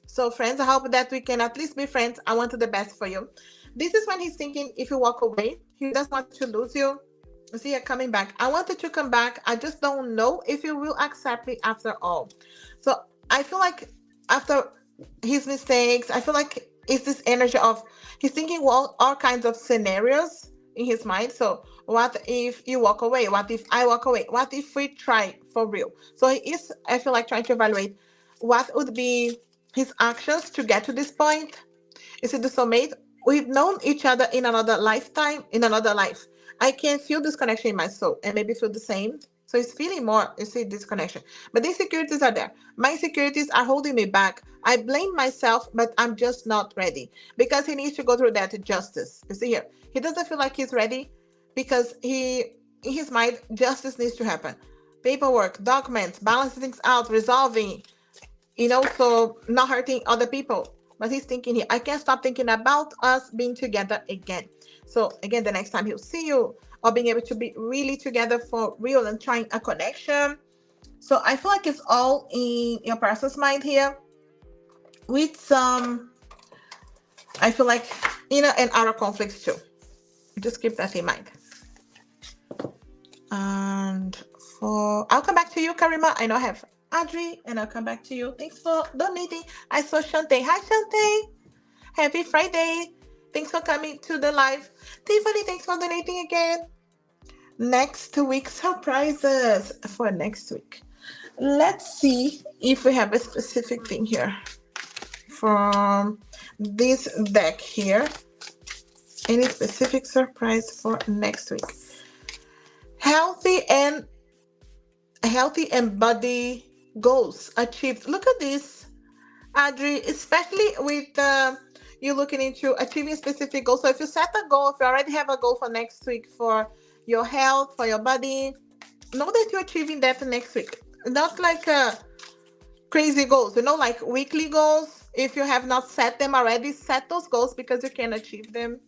So friends, I hope that we can at least be friends. I want the best for you. This is when he's thinking, if you walk away, he doesn't want to lose you. You see, you're coming back. I wanted to come back. I just don't know if you will accept me after all. So I feel like after his mistakes, I feel like it's this energy of he's thinking all kinds of scenarios in his mind. So what if you walk away? What if I walk away? What if we try for real? So he is, I feel like, trying to evaluate what would be his actions to get to this point. Is it the soulmate? We've known each other in another lifetime, in another life. I can feel this connection in my soul and maybe feel the same. So it's feeling more, you see, this connection. But the insecurities are there. My insecurities are holding me back. I blame myself, but I'm just not ready because he needs to go through that justice. You see here, he doesn't feel like he's ready because in his mind, justice needs to happen. Paperwork, documents, balancing things out, resolving, so not hurting other people. But he's thinking here, I can't stop thinking about us being together again. So again, the next time he'll see you or being able to be really together for real and trying a connection. So I feel like it's all in your person's mind here with some, I feel like, inner and outer conflicts too. Just keep that in mind. And I'll come back to you, Karima. I know I have Adri, and I'll come back to you. Thanks for donating. I saw Shante. Hi, Shante. Happy Friday. Thanks for coming to the live. Tiffany, thanks for donating again. Next week, surprises for next week. Let's see if we have a specific thing here from this deck here. Any specific surprise for next week? Healthy and body goals achieved. Look at this, Adri, especially with you looking into achieving specific goals. So if you set a goal, if you already have a goal for next week for your health, for your body, know that you're achieving that next week. Not like crazy goals, like weekly goals. If you have not set them already, set those goals because you can achieve them.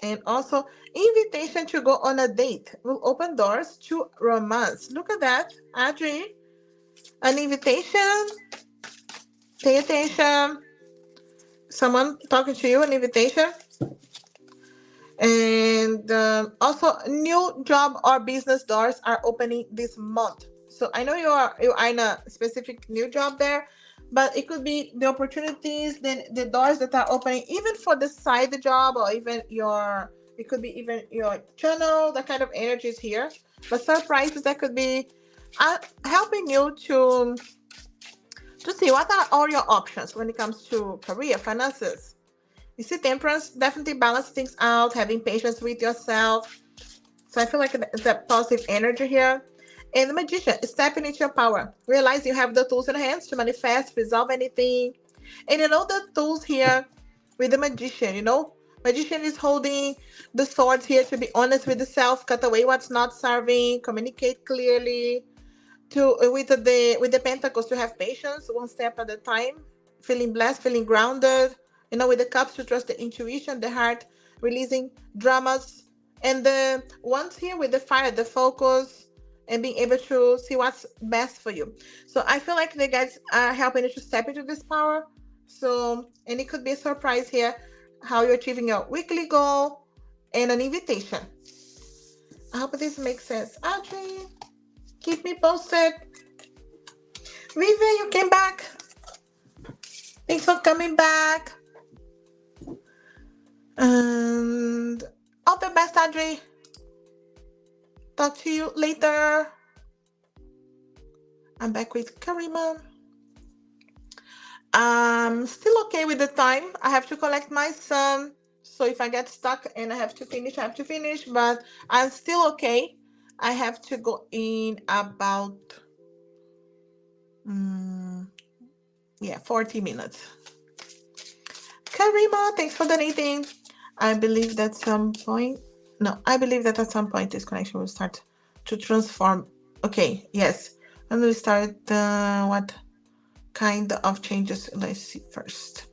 And also, invitation to go on a date will open doors to romance. Look at that, Adri. An invitation. Pay attention. Someone talking to you, an invitation. And also, new job or business doors are opening this month. So I know you are in a specific new job there, but it could be the opportunities, then the doors that are opening, even for the side job or even it could be even your channel, that kind of energy is here. But surprises that could be helping you to see what are all your options when it comes to career, finances. You see, temperance, definitely balance things out, having patience with yourself. So I feel like it's a positive energy here. And the magician is stepping into your power. Realize you have the tools in hands to manifest, resolve anything. And the tools here with the magician, Magician is holding the swords here to be honest with the self, cut away what's not serving, communicate clearly. With the pentacles to have patience, one step at a time, feeling blessed, feeling grounded. With the cups to trust the intuition, the heart, releasing dramas, and the ones here with the fire, the focus, and being able to see what's best for you. So I feel like the guys are helping you to step into this power. So, and it could be a surprise here, how you're achieving your weekly goal and an invitation. I hope this makes sense. Audrey, keep me posted. Vivian, you came back. Thanks for coming back. And all the best, Audrey. Talk to you later. I'm back with Karima. I'm still okay with the time. I have to collect my son. So if I get stuck and I have to finish, I have to finish, but I'm still okay. I have to go in about, yeah, 40 minutes. Karima, thanks for donating. I believe that some point, no, I believe that at some point this connection will start to transform. Okay, yes. And we start what kind of changes? Let's see first.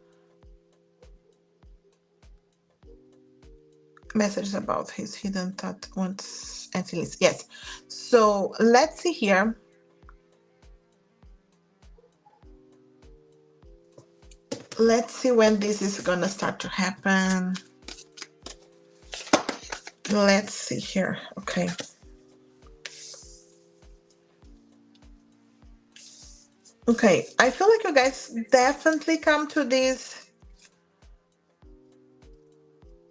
Messages about his hidden thought, wants, and feelings. Yes. So let's see here. Let's see when this is gonna start to happen. Let's see here. Okay. Okay, I feel like you guys definitely come to this.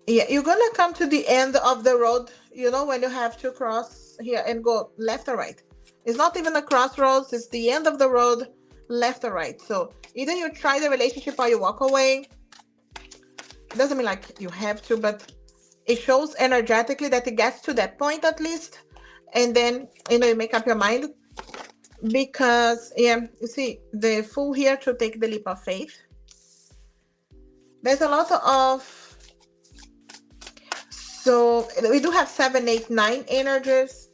Yeah, you're gonna come to the end of the road, you know, when you have to cross here and go left or right. It's not even a crossroads, it's the end of the road, left or right. So either you try the relationship or you walk away. It doesn't mean like you have to, but it shows energetically that it gets to that point at least. And then, you know, you make up your mind. Because, yeah, you see, the Fool here to take the leap of faith. There's a lot of, so we do have 7, 8, 9 energies.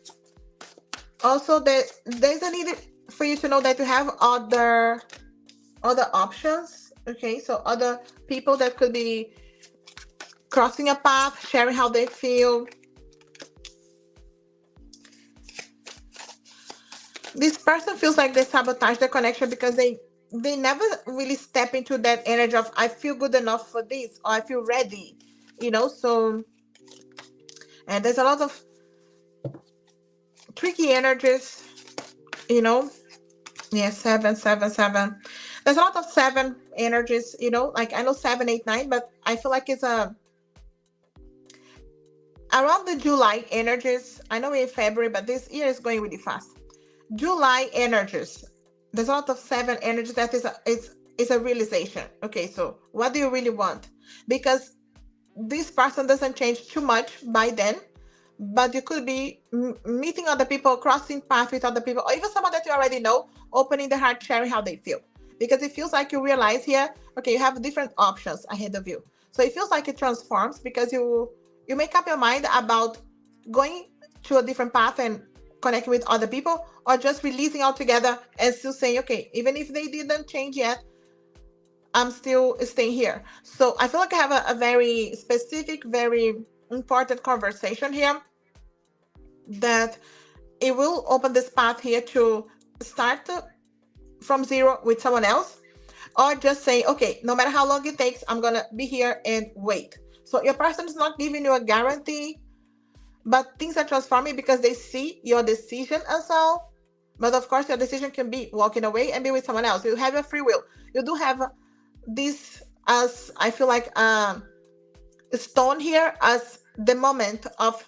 Also, there's a need for you to know that you have other options. Okay, so other people that could be crossing a path, sharing how they feel. This person feels like they sabotage the connection because they never really step into that energy of I feel good enough for this or I feel ready, you know. So, and there's a lot of tricky energies, you know. Yeah, 7, 7, 7. There's a lot of 7 energies, you know. Like I know 7, 8, 9, but I feel like it's around the July energies. I know we're in February, but this year is going really fast. July energies. There's a lot of 7 energies that is a realization. Okay, so what do you really want? Because this person doesn't change too much by then, but you could be meeting other people, crossing paths with other people, or even someone that you already know, opening the heart, sharing how they feel. Because it feels like you realize here, okay, you have different options ahead of you. So it feels like it transforms because you make up your mind about going to a different path and connecting with other people, or just releasing altogether and still saying, okay, even if they didn't change yet, I'm still staying here. So I feel like I have a very specific, very important conversation here that it will open this path here to start from zero with someone else, or just say, okay, no matter how long it takes, I'm gonna be here and wait. So your person is not giving you a guarantee, but things are transforming because they see your decision as well. But of course, your decision can be walking away and be with someone else. You have a free will. You do have this as, I feel like, stone here as the moment of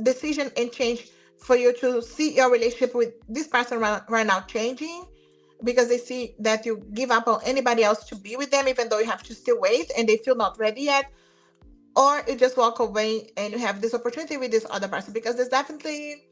decision and change for you to see your relationship with this person right now changing, because they see that you give up on anybody else to be with them, even though you have to still wait and they feel not ready yet. Or you just walk away and you have this opportunity with this other person, because there's definitely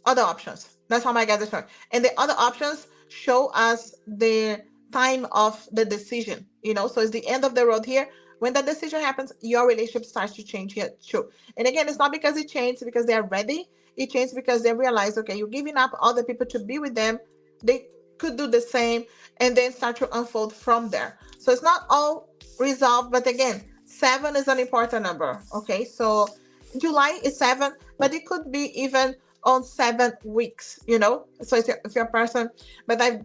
other options. That's how my guys are showing. And the other options show us the time of the decision, you know. So it's the end of the road here. When that decision happens, your relationship starts to change here too. And again, it's not because it changed because they are ready. It changed because they realize, okay, you're giving up other people to be with them. They could do the same, and then start to unfold from there. So it's not all resolved, but again, 7 is an important number. Okay, so July is 7, but it could be even on 7 weeks, you know. So if you're a person, but I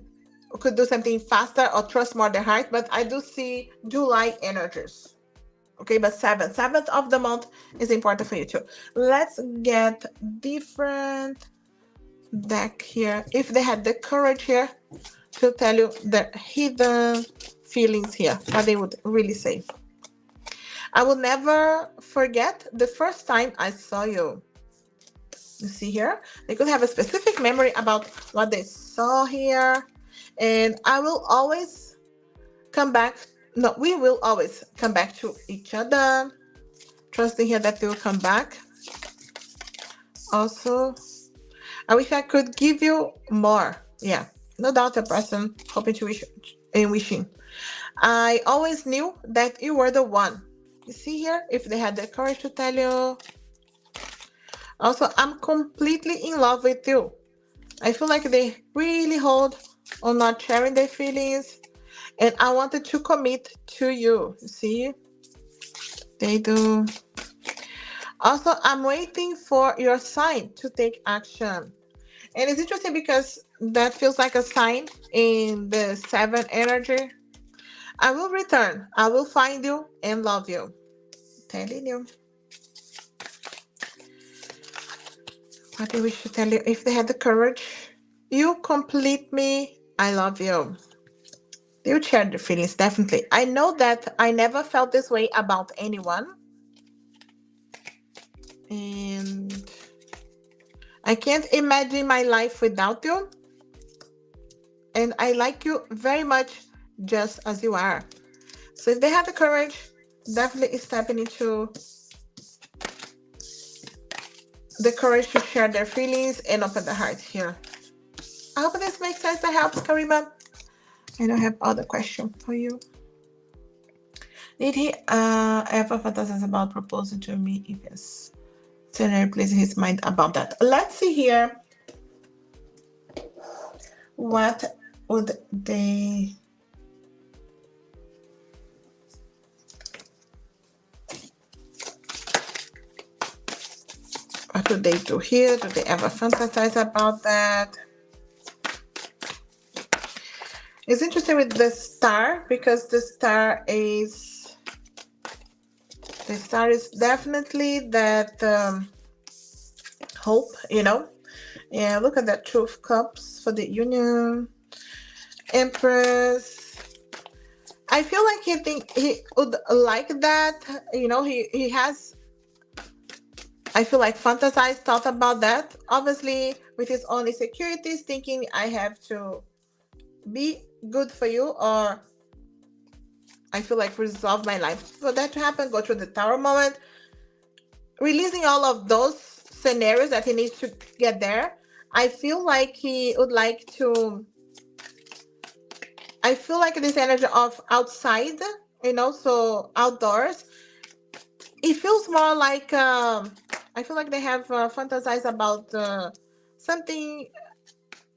could do something faster or trust more the heart, but I do see July energies. Okay, but 7th of the month is important for you too. Let's get different deck here. If they had the courage here to tell you the hidden feelings here, what they would really say. I will never forget the first time I saw you. You see here, they could have a specific memory about what they saw here, and I will always come back. No, we will always come back to each other. trusting here that they will come back. Also, I wish I could give you more. Yeah, no doubt a person hoping to wish and wishing. I always knew that you were the one. You see here, if they had the courage to tell you. Also, I'm completely in love with you. I feel like they really hold on not sharing their feelings, and I wanted to commit to you. You see, they do. Also, I'm waiting for your sign to take action. And it's interesting because that feels like a sign in the seven energy. I will return. I will find you and love you. Telling you. What I wish to tell you if they had the courage. You complete me. I love you. They would share their feelings, definitely. I know that I never felt this way about anyone. And I can't imagine my life without you. And I like you very much just as you are. So if they have the courage, definitely stepping into the courage to share their feelings and open their hearts here. I hope this makes sense. That helps, Karima. I don't have other question for you. Did he ever fantasize about proposing to me? If yes, scenario plays in his mind about that. Let's see here. What would they? What do they do here? Do they ever fantasize about that? It's interesting with the star because the star is definitely that hope, you know. Yeah, look at that, Two of Cups for the union, Empress. I feel like he would like that, you know. He has. I feel like fantasized, thought about that. Obviously, with his own insecurities, thinking I have to be good for you, or I feel like resolve my life for that to happen. Go through the Tower moment, releasing all of those scenarios that he needs to get there. I feel like he would like to. I feel like this energy of outside, you know, so outdoors. It feels more like I feel like they have fantasized about something,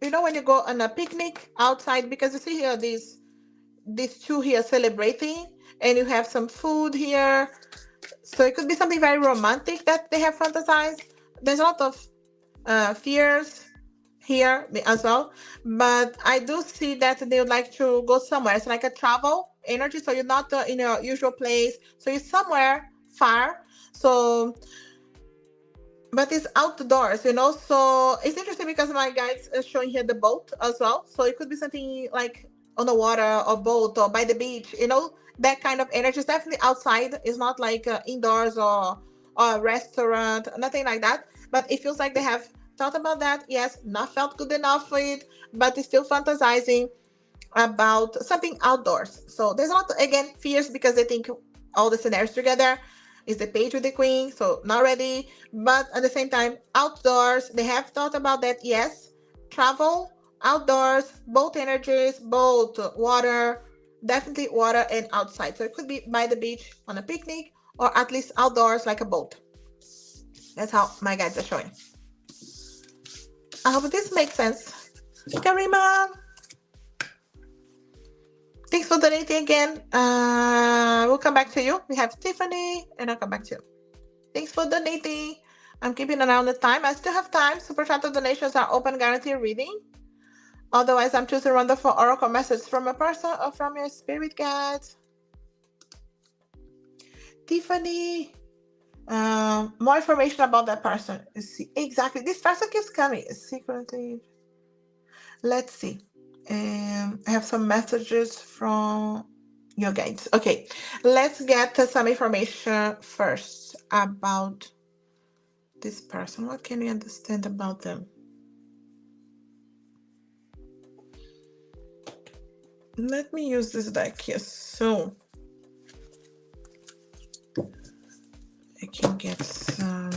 you know, when you go on a picnic outside, because you see here these two here celebrating, and you have some food here, so it could be something very romantic that they have fantasized. There's a lot of fears here as well, but I do see that they would like to go somewhere. It's like a travel energy, so you're not in your usual place, so you're somewhere far. So but it's outdoors, you know. So it's interesting because my guides are showing here the boat as well. So it could be something like on the water or boat or by the beach, you know, that kind of energy is definitely outside. It's not like indoors or a restaurant, nothing like that. But it feels like they have thought about that. Yes, not felt good enough for it, but it's still fantasizing about something outdoors. So there's a lot, again, fears because they think all the scenarios together is the page with the queen, so not ready. But at the same time, outdoors, they have thought about that. Yes, travel, outdoors, both energies, both water, definitely water and outside. So it could be by the beach on a picnic or at least outdoors like a boat. That's how my guides are showing. I hope this makes sense. Karima, thanks for donating again. We'll come back to you. We have Tiffany, and I'll come back to you. Thanks for donating. I'm keeping an eye on the time. I still have time. Super chat donations are open, guarantee reading. Otherwise, I'm choosing random for oracle message from a person or from your spirit guides. Tiffany, more information about that person. See, exactly. This person keeps coming. Secretly. Let's see. I have some messages from your guides. Okay, let's get some information first about this person. What can we understand about them? Let me use this deck here. So, can get some.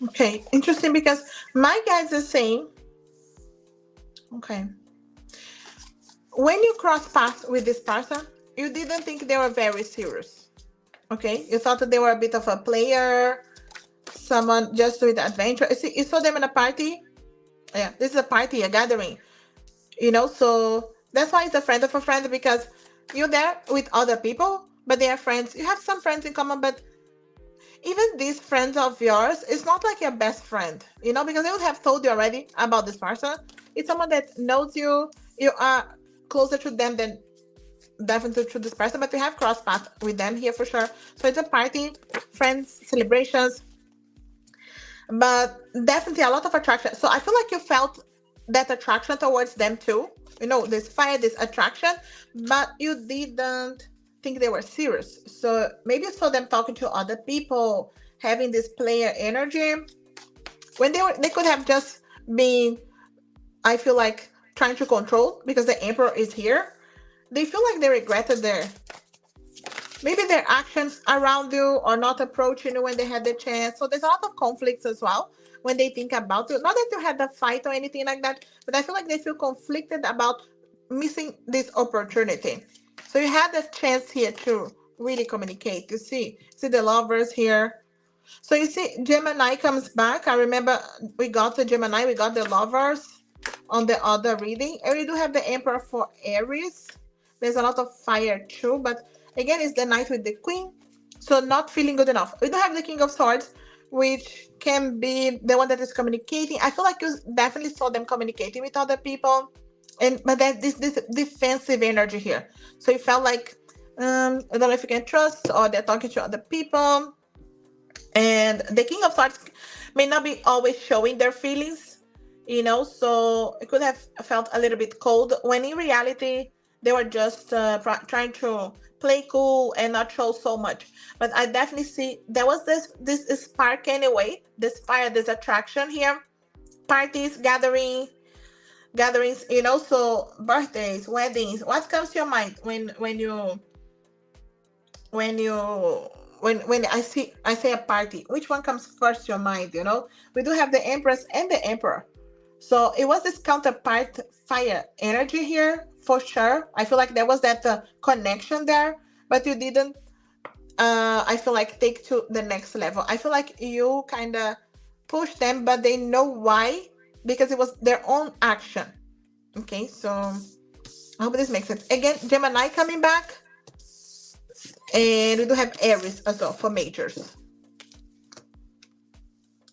Okay, interesting because my guys are saying, okay, when you cross paths with this person, you didn't think they were very serious. Okay, you thought that they were a bit of a player, someone just with adventure. You saw them in a party. Yeah, this is a party, a gathering. So that's why it's a friend of a friend because you're there with other people, but they are friends. You have some friends in common, but even these friends of yours, it's not like your best friend, because they would have told you already about this person. It's someone that knows you. You are closer to them than definitely to this person, but you have crossed paths with them here for sure. So it's a party, friends, celebrations, but definitely a lot of attraction. So I feel like you felt that attraction towards them too. This fire, this attraction, but you didn't think they were serious. So maybe you saw them talking to other people, having this player energy when they could have just been, I feel like, trying to control because the emperor is here. They feel like they regretted their actions around you or not approaching you when they had the chance. So there's a lot of conflicts as well when they think about you. Not that you had a fight or anything like that, but I feel like they feel conflicted about missing this opportunity. So you had the chance here to really communicate. You see the lovers here. So you see Gemini comes back. I remember we got the Gemini, we got the lovers on the other reading. And we do have the Emperor for Aries. There's a lot of fire too, but again, it's the Knight with the Queen. So not feeling good enough. We do have the King of Swords, which can be the one that is communicating. I feel like you definitely saw them communicating with other people. But there's this defensive energy here. So it felt like, I don't know if you can trust or they're talking to other people. And the King of Swords may not be always showing their feelings, so it could have felt a little bit cold when in reality they were just trying to play cool and not show so much. But I definitely see there was this spark anyway, this fire, this attraction here. Parties, gatherings, so birthdays, weddings. What comes to your mind when you when I say a party? Which one comes first to your mind? We do have the Empress and the Emperor. So it was this counterpart fire energy here for sure. I feel like there was that connection there, but you didn't. I feel like take to the next level. I feel like you kind of push them, but they know why, because it was their own action. Okay, so I hope this makes sense. Again, Gemini coming back, and we do have Aries as well for majors.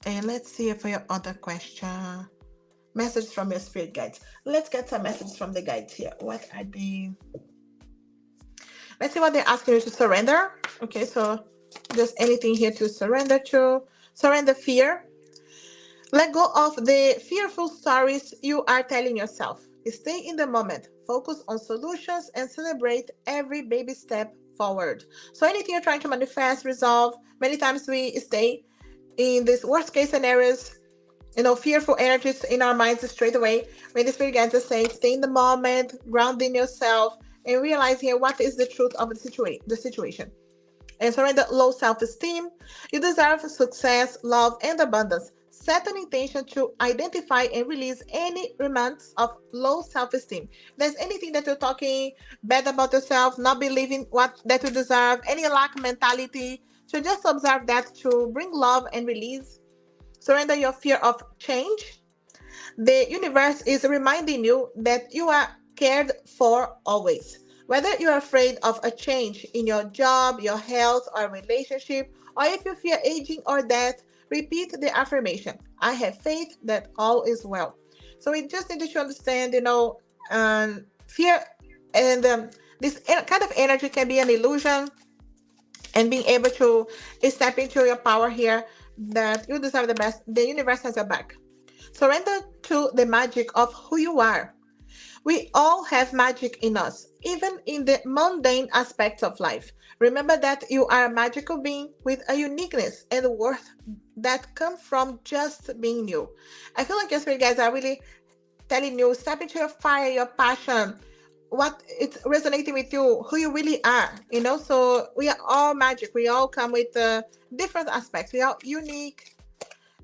And let's see for your other question. Message from your spirit guides. Let's get some messages from the guides here. What are they? Let's see what they're asking you to surrender. Okay, so just anything here to surrender to. Surrender fear. Let go of the fearful stories you are telling yourself. Stay in the moment. Focus on solutions and celebrate every baby step forward. So anything you're trying to manifest, resolve, many times we stay in these worst case scenarios, fearful energies in our minds straight away. When the spirit guides us say, stay in the moment, grounding yourself, and realize here what is the truth of the situation. And surrender low self-esteem. You deserve success, love, and abundance. Set an intention to identify and release any remnants of low self-esteem. If there's anything that you're talking bad about yourself, not believing that you deserve, any lack mentality, so just observe that to bring love and release. Surrender your fear of change. The universe is reminding you that you are cared for always. Whether you're afraid of a change in your job, your health, or relationship, or if you fear aging or death, repeat the affirmation. I have faith that all is well. So we just need to understand, fear and this kind of energy can be an illusion, and being able to step into your power here, that you deserve the best. The universe has your back. Surrender to the magic of who you are. We all have magic in us, even in the mundane aspects of life. Remember that you are a magical being with a uniqueness and worth that come from just being you. I feel like yesterday, guys, I really telling you, step into your fire, your passion, what it's resonating with you, who you really are, you know. So we are all magic. We all come with different aspects. We are unique,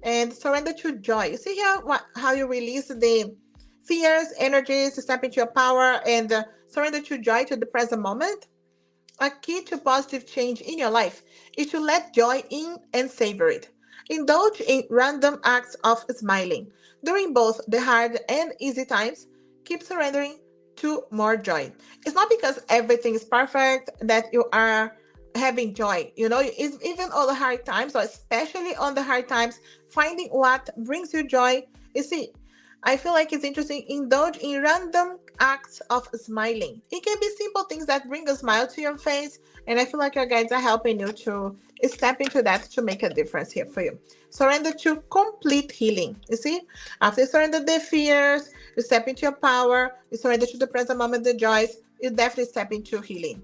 and surrender to joy. You see here how you release the fears, energies, step into your power, and surrender to joy to the present moment. A key to positive change in your life is to let joy in and savor it. Indulge in random acts of smiling. During both the hard and easy times, keep surrendering to more joy. It's not because everything is perfect that you are having joy. You know, it's even on the hard times, or especially on the hard times, finding what brings you joy. You see, I feel like it's interesting. Indulge in random acts of smiling. It can be simple things that bring a smile to your face, and I feel like your guides are helping you to step into that to make a difference here for you. Surrender to complete healing. You see, after you surrender the fears, you step into your power, you surrender to the present moment, the joys, you definitely step into healing.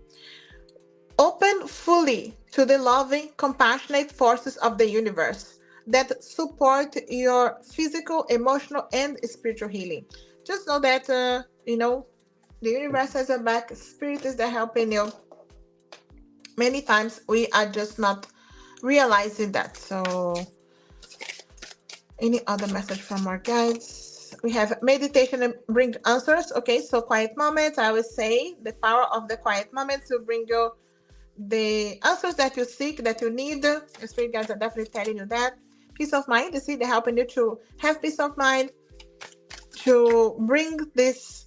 Open fully to the loving, compassionate forces of the universe that support your physical, emotional, and spiritual healing. Just know that, the universe has a back. Spirit is there helping you. Many times we are just not realizing that. So, any other message from our guides? We have meditation and bring answers. Okay, so quiet moments. I always say the power of the quiet moments will bring you the answers that you seek, that you need. The spirit guides are definitely telling you that. Peace of mind. You see, they're helping you to have peace of mind, to bring this,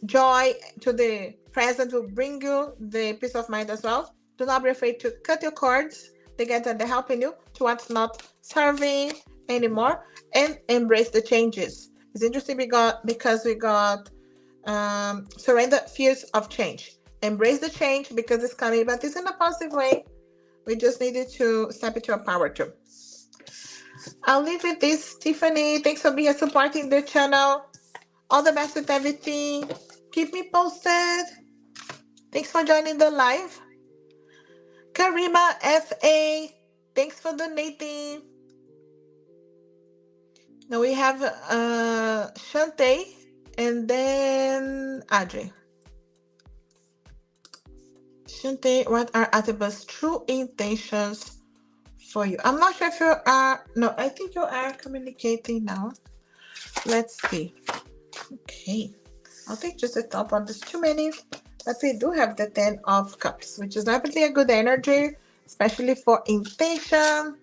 joy to the present, will bring you the peace of mind as well. Do not be afraid to cut your cords. The guides are helping you to what's not serving anymore, and embrace the changes. It's interesting because we got surrender fears of change. Embrace the change because it's coming, but it's in a positive way. We just needed to step into our power too. I'll leave with this, Tiffany. Thanks for being supporting the channel. All the best with everything. Keep me posted. Thanks for joining the live. Karima FA, thanks for donating. Now we have Shante and then Adri. Shante, what are Atiba's true intentions for you? I'm not sure if you are. No, I think you are communicating now. Let's see. Okay. I'll take just the top one. There's too many. But we do have the 10 of Cups, which is definitely a good energy, especially for intention.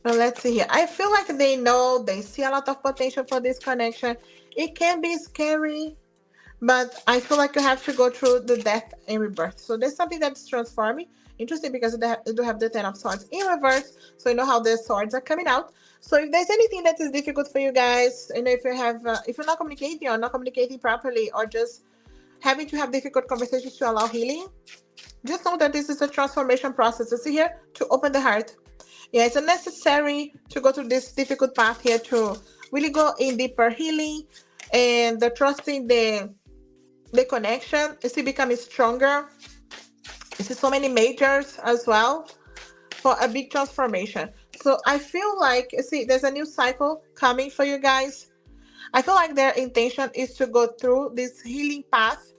So let's see here. I feel like they see a lot of potential for this connection. It can be scary, but I feel like you have to go through the death and rebirth. So there's something that's transforming. Interesting because they do have the 10 of Swords in reverse. So you know how the swords are coming out. So if there's anything that is difficult for you guys, if you have, if you're not communicating or not communicating properly, or just having to have difficult conversations to allow healing, just know that this is a transformation process. You see here, to open the heart. Yeah, it's necessary to go through this difficult path here to really go in deeper healing and the trusting the connection. You see, becoming stronger. You see so many majors as well for a big transformation. So I feel like, you see, there's a new cycle coming for you guys. I feel like their intention is to go through this healing path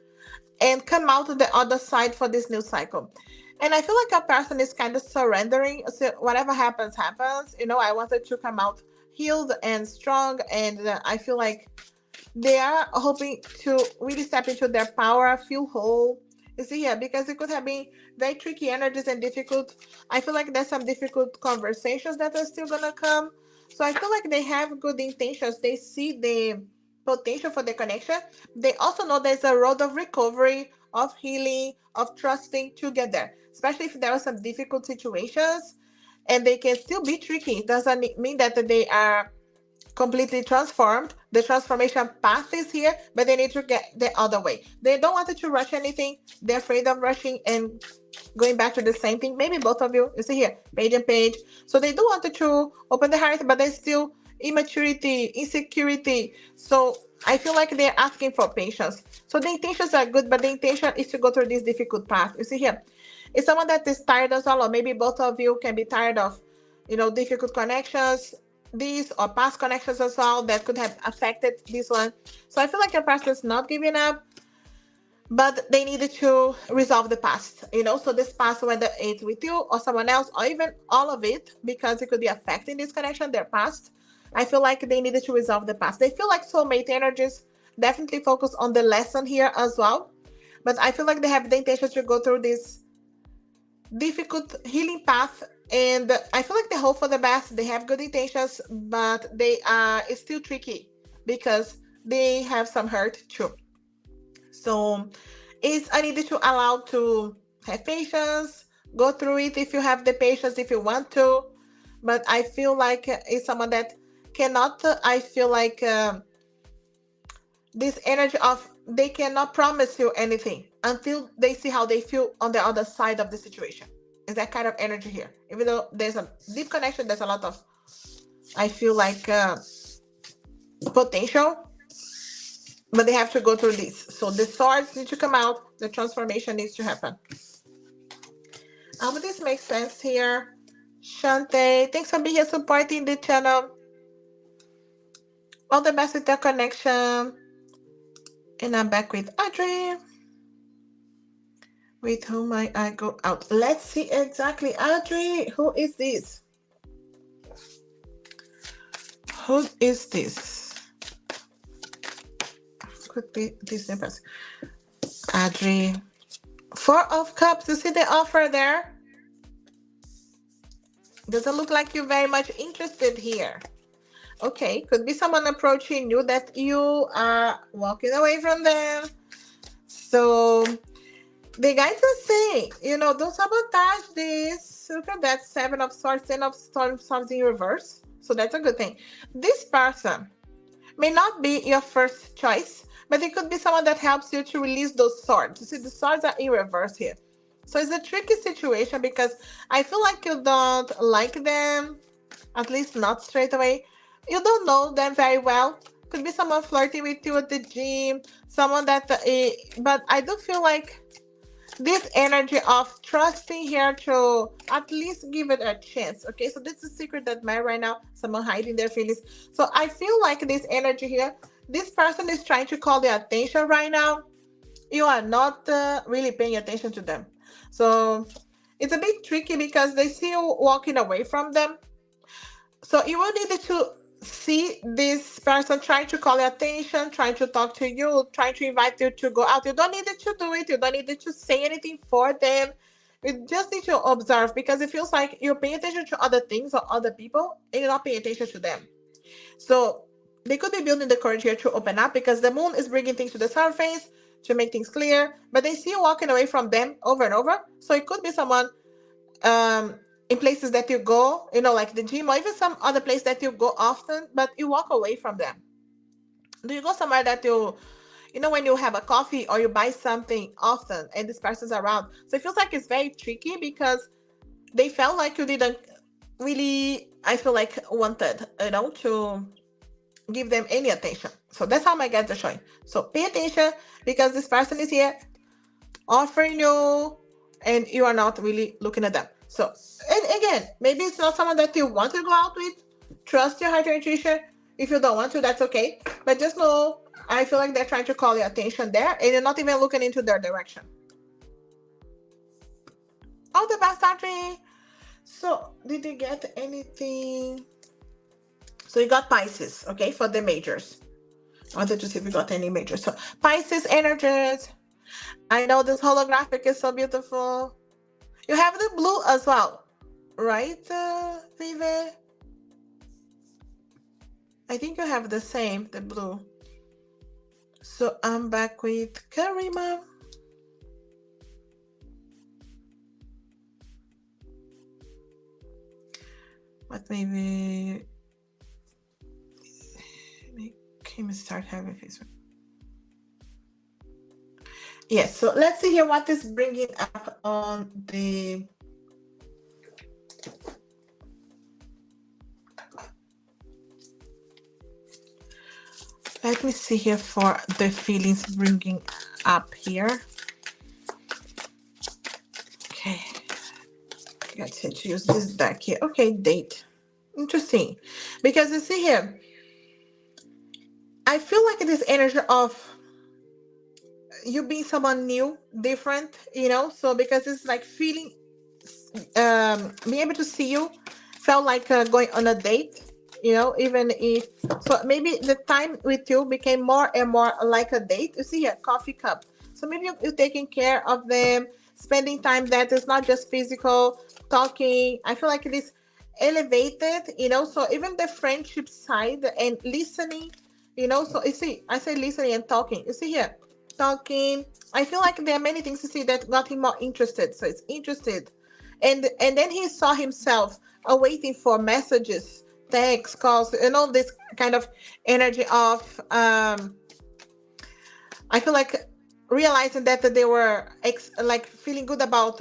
and come out to the other side for this new cycle. And I feel like a person is kind of surrendering. So whatever happens, happens. I wanted to come out healed and strong. And I feel like they are hoping to really step into their power, feel whole. You see here, because it could have been very tricky energies and difficult. I feel like there's some difficult conversations that are still going to come. So I feel like they have good intentions. They see the potential for the connection. They also know there's a road of recovery, of healing, of trusting together, especially if there are some difficult situations, and they can still be tricky. It doesn't mean that they are completely transformed. The transformation path is here, but they need to get the other way. They don't want to rush anything. They're afraid of rushing and going back to the same thing. Maybe both of you see here, page and page. So they do want to open the heart, but they still immaturity, insecurity. So I feel like they're asking for patience. So the intentions are good, but the intention is to go through this difficult path. You see here, it's someone that is tired as well, or maybe both of you can be tired of, difficult connections, these or past connections as well that could have affected this one. So I feel like your person is not giving up, but they needed to resolve the past, so this past, whether it's with you or someone else or even all of it, because it could be affecting this connection, their past. I feel like they needed to resolve the past. They feel like soulmate energies definitely focus on the lesson here as well, but I feel like they have the intention to go through this difficult healing path, and I feel like they hope for the best. They have good intentions, but they are it's still tricky because they have some hurt too. So it's I needed to allow to have patience, go through it if you have the patience, if you want to. But I feel like it's someone that cannot. I feel like this energy of they cannot promise you anything until they see how they feel on the other side of the situation. Is that kind of energy here? Even though there's a deep connection, there's a lot of I feel like potential, but they have to go through this. So the swords need to come out. The transformation needs to happen. But this makes sense here. Shante, thanks for being here supporting the channel. All the best with the connection. And I'm back with Audrey, with whom I go out. Let's see exactly. Audrey, who is this? Who is this? Could be this person. Audrey. Four of Cups. You see the offer there? Doesn't look like you're very much interested here. Okay, could be someone approaching you that you are walking away from them. So the guys are saying, don't sabotage this. Look at that, Seven of Swords, Ten of Swords in reverse. So that's a good thing. This person may not be your first choice, but it could be someone that helps you to release those swords. You see, the swords are in reverse here. So it's a tricky situation because I feel like you don't like them, at least not straight away. You don't know them very well. Could be someone flirting with you at the gym, someone that, but I do feel like this energy of trusting here to at least give it a chance. Okay, so this is a secret that man right now, someone hiding their feelings. So I feel like this energy here, this person is trying to call their attention right now. You are not really paying attention to them. So it's a bit tricky because they see you walking away from them. So you will need to see this person trying to call your attention, trying to talk to you, trying to invite you to go out. You don't need to do it. You don't need to say anything for them. You just need to observe because it feels like you're paying attention to other things or other people and you're not paying attention to them. So they could be building the courage here to open up because the moon is bringing things to the surface to make things clear, but they see you walking away from them over and over. So it could be someone um in places that you go, like the gym or even some other place that you go often, but you walk away from them. Do you go somewhere that when you have a coffee or you buy something often and this person's around? So it feels like it's very tricky because they felt like you didn't really, I feel like, wanted, to give them any attention. So that's how my guides are showing. So pay attention because this person is here offering you and you are not really looking at them. So, and again, maybe it's not someone that you want to go out with. Trust your heart and intuition. If you don't want to, that's okay. But just know, I feel like they're trying to call your attention there and you're not even looking into their direction. All the best, Audrey. So, did you get anything? So, you got Pisces, okay, for the majors. I wanted to see if you got any majors. So, Pisces energies. I know this holographic is so beautiful. You have the blue as well, right, Vive? I think you have the same, the blue. So I'm back with Karima. But maybe make him start having Facebook. Yes, so let's see here what is bringing up on the Let me see here for the feelings bringing up here. Okay, let's see to use this deck here. Okay, date. Interesting. Because you see here, I feel like this energy of you being someone new, different, so because it's like feeling being able to see you felt like going on a date, even if so maybe the time with you became more and more like a date. You see here, coffee cup. So maybe you're taking care of them, spending time that is not just physical talking. I feel like it is elevated, so even the friendship side and listening, so you see, I say listening and talking. You see here, talking. I feel like there are many things you see that got him more interested. So it's interested, and then he saw himself waiting for messages, texts, calls, and all this kind of energy of I feel like realizing that they were like feeling good about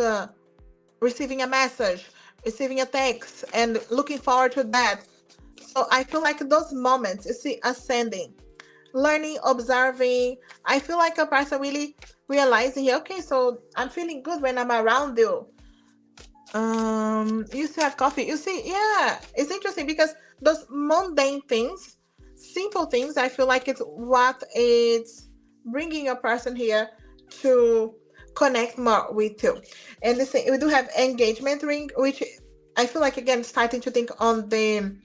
receiving a message, receiving a text, and looking forward to that. So I feel like those moments, you see, ascending, learning, observing. I feel like a person really realizing here, okay, so I'm feeling good when I'm around you. You still have coffee. You see, yeah, it's interesting because those mundane things, simple things, I feel like it's what it's bringing a person here to connect more with you. And the same, we do have engagement ring, which I feel like again starting to think on the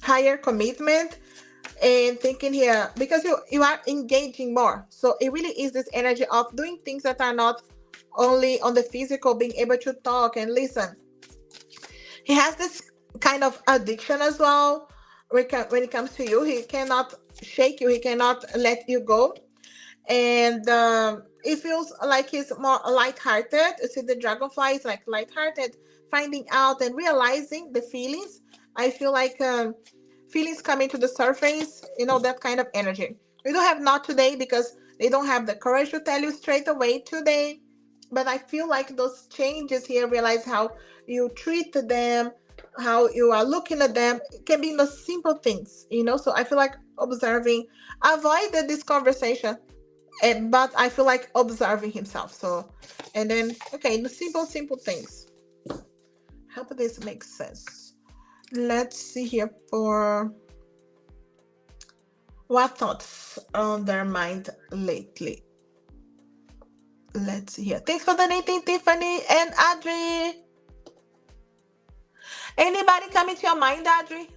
higher commitment and thinking here because you are engaging more. So it really is this energy of doing things that are not only on the physical, being able to talk and listen. He has this kind of addiction as well. When it comes to you, he cannot shake you. He cannot let you go, and it feels like he's more lighthearted. You see, the dragonfly is like lighthearted, finding out and realizing the feelings. I feel like feelings coming to the surface. That kind of energy. We don't have not today because they don't have the courage to tell you straight away today. But I feel like those changes here, realize how you treat them, how you are looking at them, it can be in the simple things. So I feel like observing, avoid this conversation, but I feel like observing himself. So, and then, okay, the simple things. Hope this makes sense. Let's see here for what thoughts on their mind lately. Let's see here. Thanks for donating, Tiffany and Adri. Anybody coming to your mind, Adri,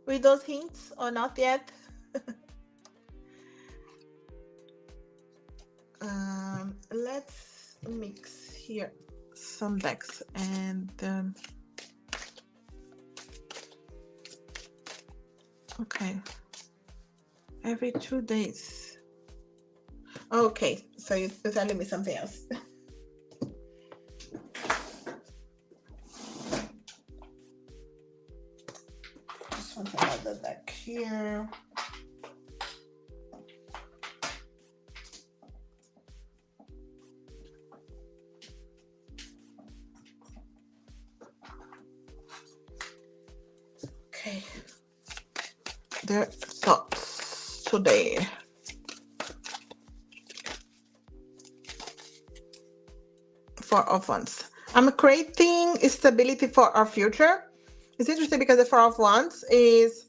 with those hints or not yet? Let's mix here some decks and okay, every 2 days. Okay, so you're telling me something else. Just want another deck here. Okay, their thoughts today. Four of Wands. I'm creating stability for our future. It's interesting because the Four of Wands is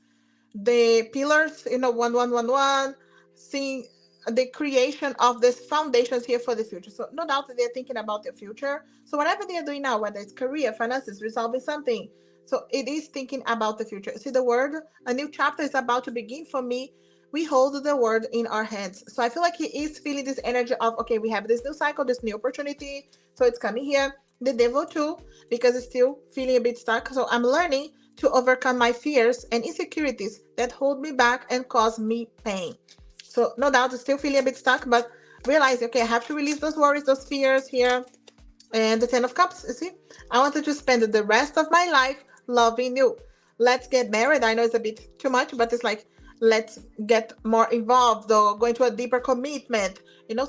the pillars, 1, 1, 1, 1, seeing the creation of these foundations here for the future. So no doubt that they're thinking about their future. So whatever they're doing now, whether it's career, finances, resolving something, so it is thinking about the future. See the word, a new chapter is about to begin for me. We hold the word in our hands. So I feel like he is feeling this energy of, okay, we have this new cycle, this new opportunity. So it's coming here. The devil too, because it's still feeling a bit stuck. So I'm learning to overcome my fears and insecurities that hold me back and cause me pain. So no doubt it's still feeling a bit stuck, but realize, okay, I have to release those worries, those fears here. And the Ten of Cups, you see, I wanted to spend the rest of my life loving you. Let's get married. I know it's a bit too much, but it's like, let's get more involved or go into a deeper commitment.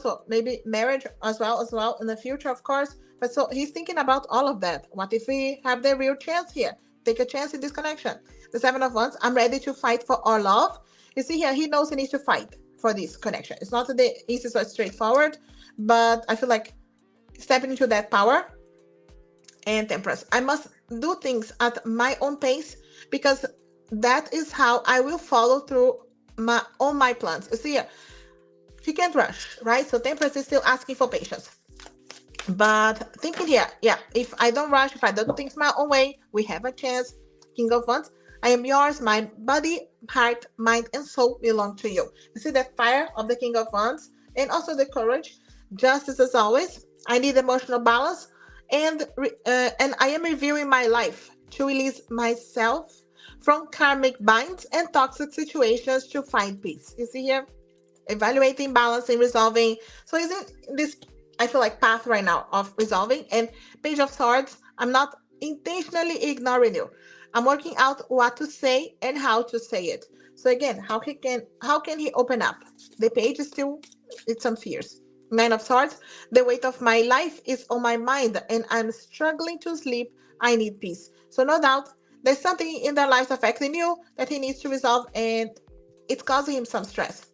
So maybe marriage as well in the future, of course. But so he's thinking about all of that. What if we have the real chance here? Take a chance in this connection. The Seven of Wands, I'm ready to fight for our love. You see here, he knows he needs to fight for this connection. It's not the easiest or straightforward, but I feel like stepping into that power and temperance. I must do things at my own pace because that is how I will follow through my plans. You see, she can't rush, right? So temperance is still asking for patience. But thinking here, yeah, if I don't rush, if I don't do things my own way, we have a chance. King of Wands, I am yours. My body, heart, mind, and soul belong to you. You see that fire of the King of Wands and also the courage, justice as always. I need emotional balance, and I am reviewing my life to release myself from karmic binds and toxic situations to find peace. You see here? Evaluating, balancing, resolving. So is it this, I feel like, path right now of resolving. And Page of Swords, I'm not intentionally ignoring you. I'm working out what to say and how to say it. So again, how can he open up? The page is still, it's some fears. Nine of Swords, the weight of my life is on my mind and I'm struggling to sleep. I need peace. So no doubt there's something in their lives affecting you that he needs to resolve, and it's causing him some stress.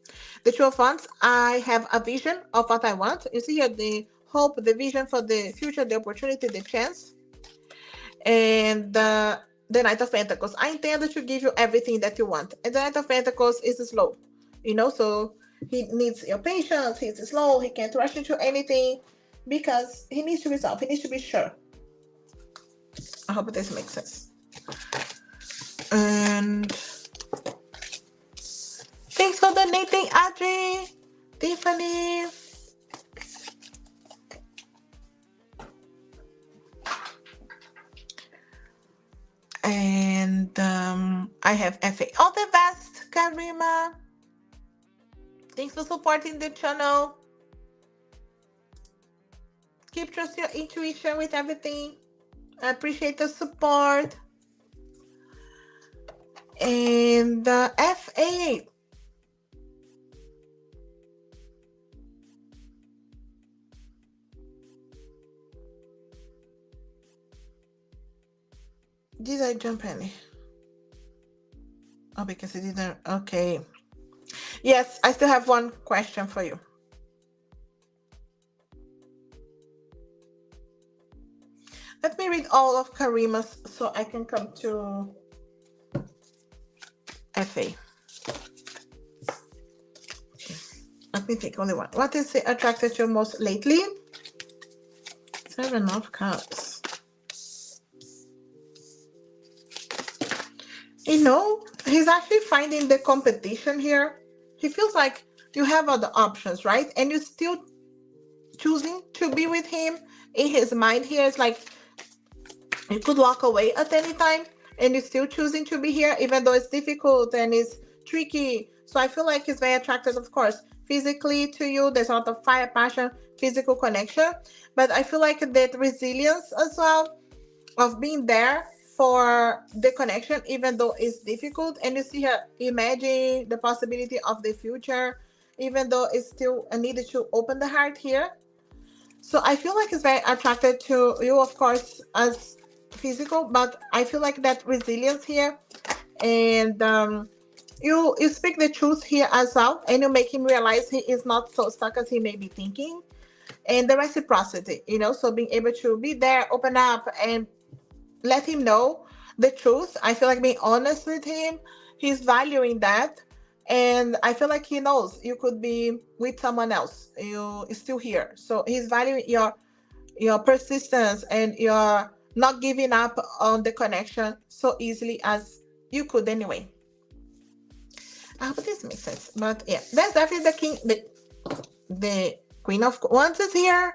The Two of Wands, I have a vision of what I want. You see here the hope, the vision for the future, the opportunity, the chance. And the Knight of Pentacles, I intend to give you everything that you want. And the Knight of Pentacles is slow, so he needs your patience. He's slow. He can't rush into anything because he needs to resolve. He needs to be sure. I hope this makes sense. And thanks for donating, Audrey, Tiffany. And I have FA. All the best, Karima. Thanks for supporting the channel. Keep trusting your intuition with everything. I appreciate the support. And FA. Did I jump any? Oh, because I didn't. Okay. Yes, I still have one question for you. Let me read all of Karima's so I can come to FA. Let me take only one. What is attracted you most lately? Seven of Cups. He's actually finding the competition here. He feels like you have other options, right? And you're still choosing to be with him. In his mind here, it's like you could walk away at any time and you're still choosing to be here, even though it's difficult and it's tricky. So I feel like he's very attracted, of course, physically to you. There's a lot of fire, passion, physical connection. But I feel like that resilience as well of being there for the connection, even though it's difficult. And you see her imagine the possibility of the future, even though it's still needed to open the heart here. So I feel like it's very attracted to you, of course, as physical, but I feel like that resilience here, and you speak the truth here as well, and you make him realize he is not so stuck as he may be thinking, and the reciprocity, so being able to be there, open up, and let him know the truth. I feel like being honest with him, he's valuing that. And I feel like he knows you could be with someone else. You still here. So he's valuing your persistence and your not giving up on the connection so easily as you could anyway. I hope this makes sense. But yeah, that's definitely the Queen of Wands is here,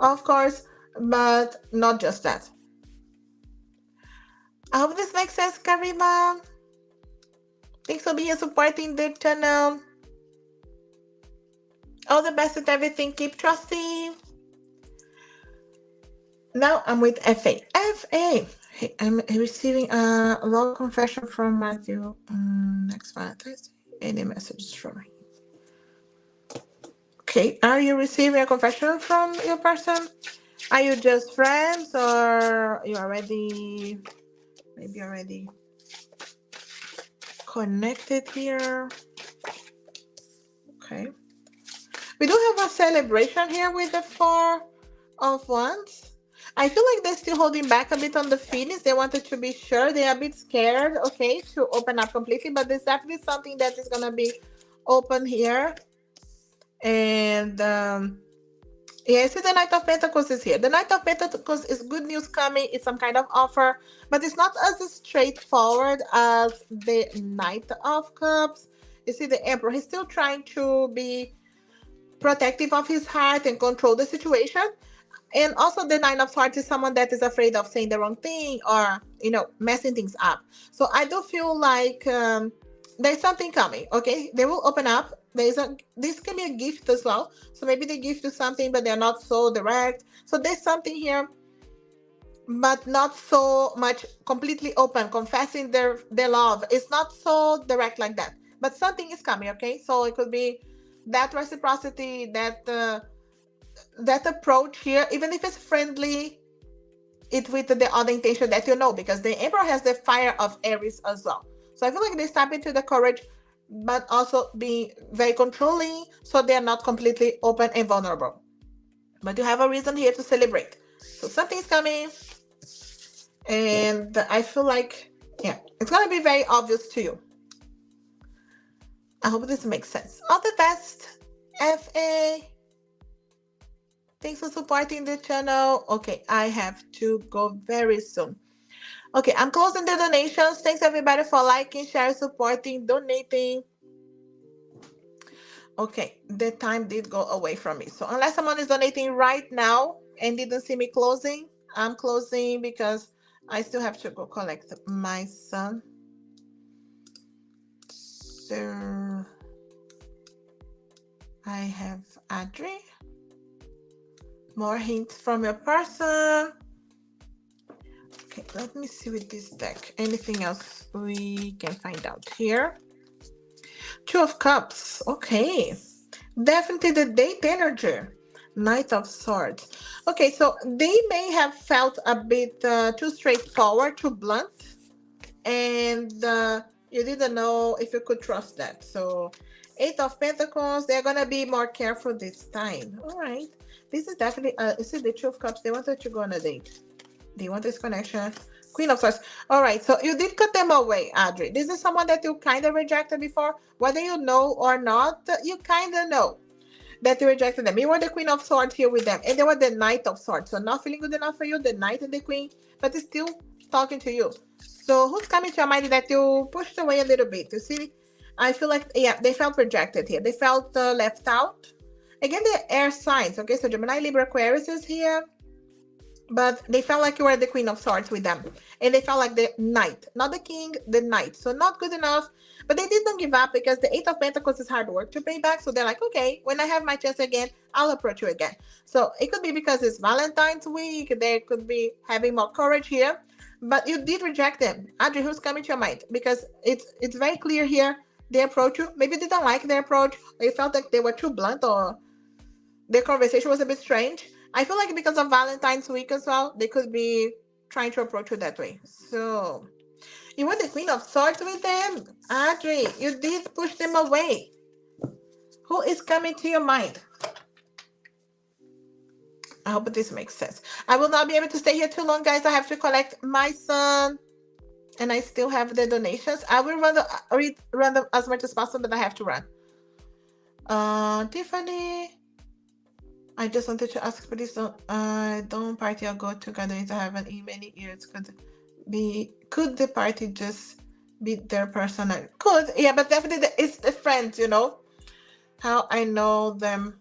of course, but not just that. I hope this makes sense, Karima. Thanks for being supporting the channel. All the best with everything. Keep trusting. Now I'm with FA. FA. Hey, I'm receiving a long confession from Matthew next Valentine's Day. Any messages from him? Okay. Are you receiving a confession from your person? Are you just friends, or you already connected here? Okay. We do have a celebration here with the Four of Wands. I feel like they're still holding back a bit on the feelings. They wanted to be sure. They're a bit scared, okay, to open up completely. But there's definitely something that is going to be open here. And yeah, I see the Knight of Pentacles is here. The Knight of Pentacles is good news coming. It's some kind of offer. But it's not as straightforward as the Knight of Cups. You see the Emperor. He's still trying to be protective of his heart and control the situation. And also the Nine of Swords is someone that is afraid of saying the wrong thing or, messing things up. So I do feel like there's something coming, okay? They will open up. This can be a gift as well. So maybe they give you something, but they're not so direct. So there's something here, but not so much completely open, confessing their love. It's not so direct like that. But something is coming, okay? So it could be that reciprocity, that approach here, even if it's friendly, it with the other intention that because the Emperor has the fire of Aries as well. So I feel like they step into the courage, but also being very controlling, so they're not completely open and vulnerable. But you have a reason here to celebrate. So something's coming, and I feel like, yeah, it's gonna be very obvious to you. I hope this makes sense. All the best, FA. Thanks for supporting the channel. Okay, I have to go very soon. Okay, I'm closing the donations. Thanks everybody for liking, sharing, supporting, donating. Okay, the time did go away from me. So unless someone is donating right now and didn't see me closing, I'm closing because I still have to go collect my son. So I have Adri. More hints from your person. Okay, let me see with this deck. Anything else we can find out here? Two of Cups. Okay. Definitely the date energy. Knight of Swords. Okay, so they may have felt a bit too straightforward, too blunt. And you didn't know if you could trust that. So Eight of Pentacles, they're going to be more careful this time. All right. This is definitely, this is the Two of Cups. They wanted to go on a date. They want this connection. Queen of Swords. All right. So you did cut them away, Adri. This is someone that you kind of rejected before. Whether you know or not, you kind of know that you rejected them. You were the Queen of Swords here with them. And they were the Knight of Swords. So not feeling good enough for you, the Knight and the Queen. But it's still talking to you. So who's coming to your mind that you pushed away a little bit? You see, I feel like, yeah, they felt rejected here. They felt left out. Again, they're air signs, okay? So Gemini, Libra, Aquarius is here. But they felt like you were the Queen of Swords with them. And they felt like the Knight. Not the King, the Knight. So not good enough. But they didn't give up because the Eight of Pentacles is hard work to pay back. So they're like, okay, when I have my chance again, I'll approach you again. So it could be because it's Valentine's week. They could be having more courage here. But you did reject them. Adri, who's coming to your mind? Because it's very clear here. They approach you. Maybe they didn't like their approach. Or you felt like they were too blunt or their conversation was a bit strange. I feel like because of Valentine's week as well, they could be trying to approach you that way. So you were the Queen of Swords with them. Adri, you did push them away. Who is coming to your mind? I hope this makes sense. I will not be able to stay here too long, guys. I have to collect my son. And I still have the donations. I will run them as much as possible, but I have to run. Tiffany. I just wanted to ask, please don't party or go to gatherings I haven't in many years. Could the party just be their personal? Could, yeah, but definitely it's the friends, how I know them.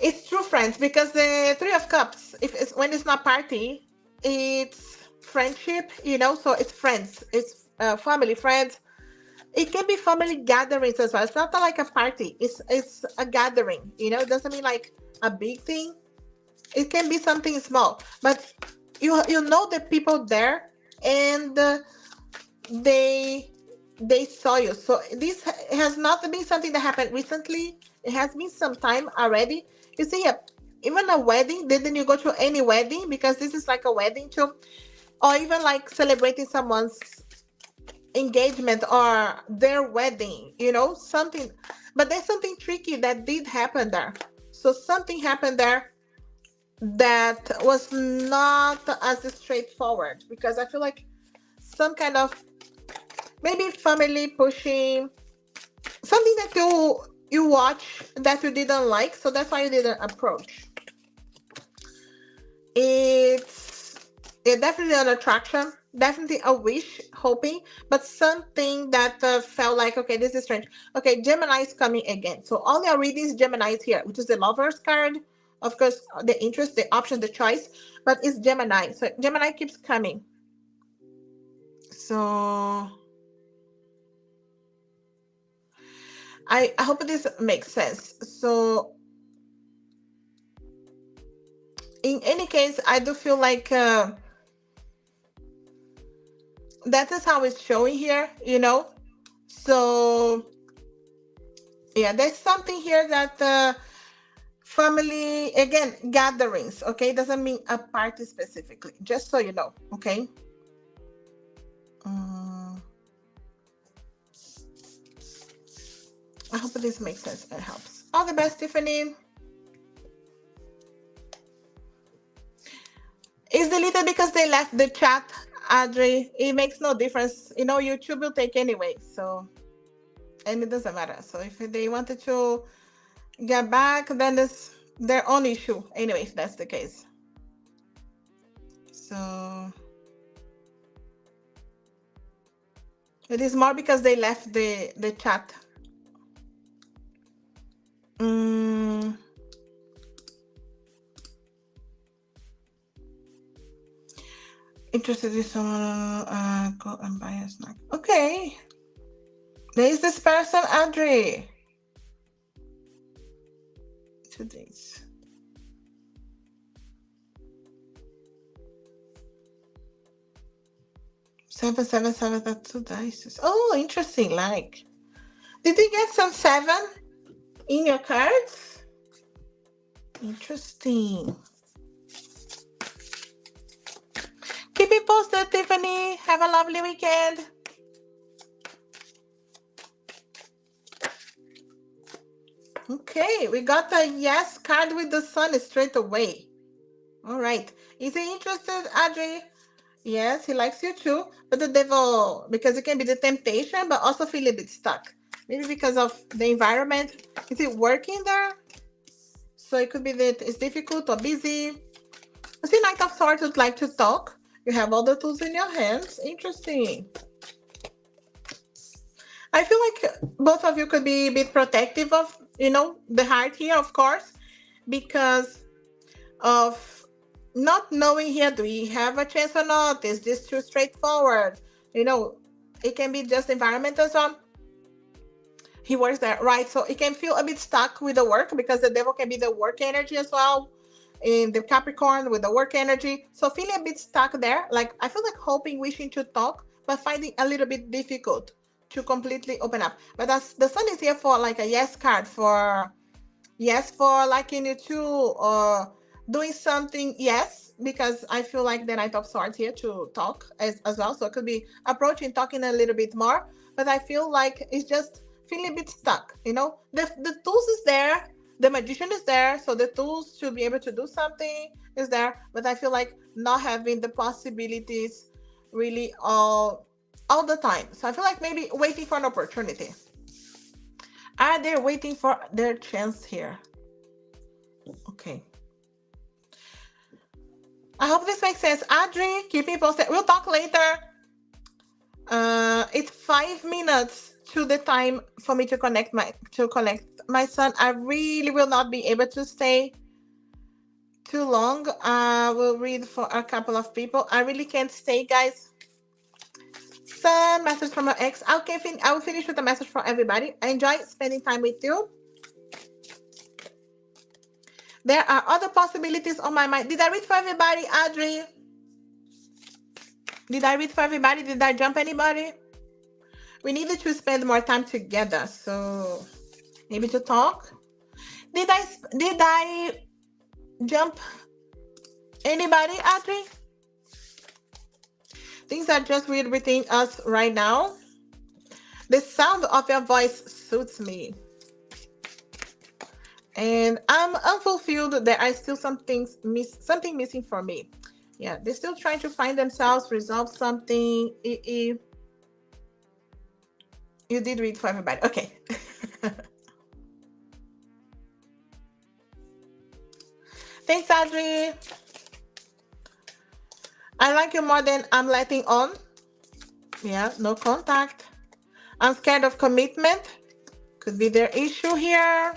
It's true friends because the Three of Cups, when it's not party, it's friendship, so it's friends, it's family, friends. It can be family gatherings as well. It's not like a party. It's a gathering, it doesn't mean like a big thing. It can be something small, but you know the people there, and they saw you. So this has not been something that happened recently. It has been some time already. You see, even a wedding. Didn't you go to any wedding? Because this is like a wedding too, or even like celebrating someone's engagement or their wedding, something. but there's something tricky that did happen there. So something happened there that was not as straightforward, because I feel like some kind of maybe family pushing something that you watch that you didn't like, so that's why you didn't approach. It's definitely an attraction, definitely a wish, hoping, but something that felt like, okay, this is strange. Okay, Gemini is coming again. So all your readings, Gemini is here, which is the Lovers card. Of course, the interest, the option, the choice, but it's Gemini. So Gemini keeps coming. So I hope this makes sense. So in any case, I do feel like that is how it's showing here, So yeah, there's something here that family, again, gatherings, okay? Doesn't mean a party specifically, just so you know, okay? I hope this makes sense and helps. All the best, Tiffany. Is deleted because they left the chat, Adri. It makes no difference. YouTube will take anyway, so, and it doesn't matter. So if they wanted to get back, then it's their own issue. Anyway, if that's the case. So it is more because they left the chat. Interested in someone go and buy a snack. Okay. There is this person, Audrey. 2 days. Seven, seven, seven, that's 2 dice. Oh, interesting. Like, did you get some 7 in your cards? Interesting. Keep it posted, Tiffany. Have a lovely weekend. Okay, we got the yes card with the sun straight away. All right. Is he interested, Audrey? Yes, he likes you too. But the devil, because it can be the temptation, but also feel a bit stuck. Maybe because of the environment. Is it working there? So it could be that it's difficult or busy. I see Knight of Swords would like to talk. You have all the tools in your hands. Interesting. I feel like both of you could be a bit protective of, the heart here, of course, because of not knowing here, do we have a chance or not? Is this too straightforward? It can be just environment as well. He works there, right? So it can feel a bit stuck with the work, because the devil can be the work energy as well. In the Capricorn with the work energy. So feeling a bit stuck there. Like, I feel like hoping, wishing to talk, but finding a little bit difficult to completely open up. But the sun is here for like a yes card, for yes, for liking you too, or doing something, yes, because I feel like the Knight of Swords here to talk as well. So it could be approaching, talking a little bit more, but I feel like it's just feeling a bit stuck, the tools is there, the magician is there, so the tools to be able to do something is there, but I feel like not having the possibilities really all the time. So I feel like maybe waiting for an opportunity. Are they waiting for their chance here? Okay. I hope this makes sense. Audrey, keep me posted. We'll talk later. It's 5 minutes to the time for me to connect my son. I really will not be able to stay too long. I will read for a couple of people. I really can't stay, guys. Son, message from my ex. Okay, I will finish with a message for everybody. I enjoy spending time with you. There are other possibilities on my mind. Did I read for everybody, Audrey? Did I read for everybody? Did I jump anybody? We needed to spend more time together, so maybe to talk. Did I jump anybody, Audrey? Things are just weird between us right now. The sound of your voice suits me. And I'm unfulfilled. There are still something missing for me. Yeah, they're still trying to find themselves, resolve something. You did read for everybody. Okay. Thanks, Audrey. I like you more than I'm letting on. Yeah, no contact. I'm scared of commitment. Could be their issue here.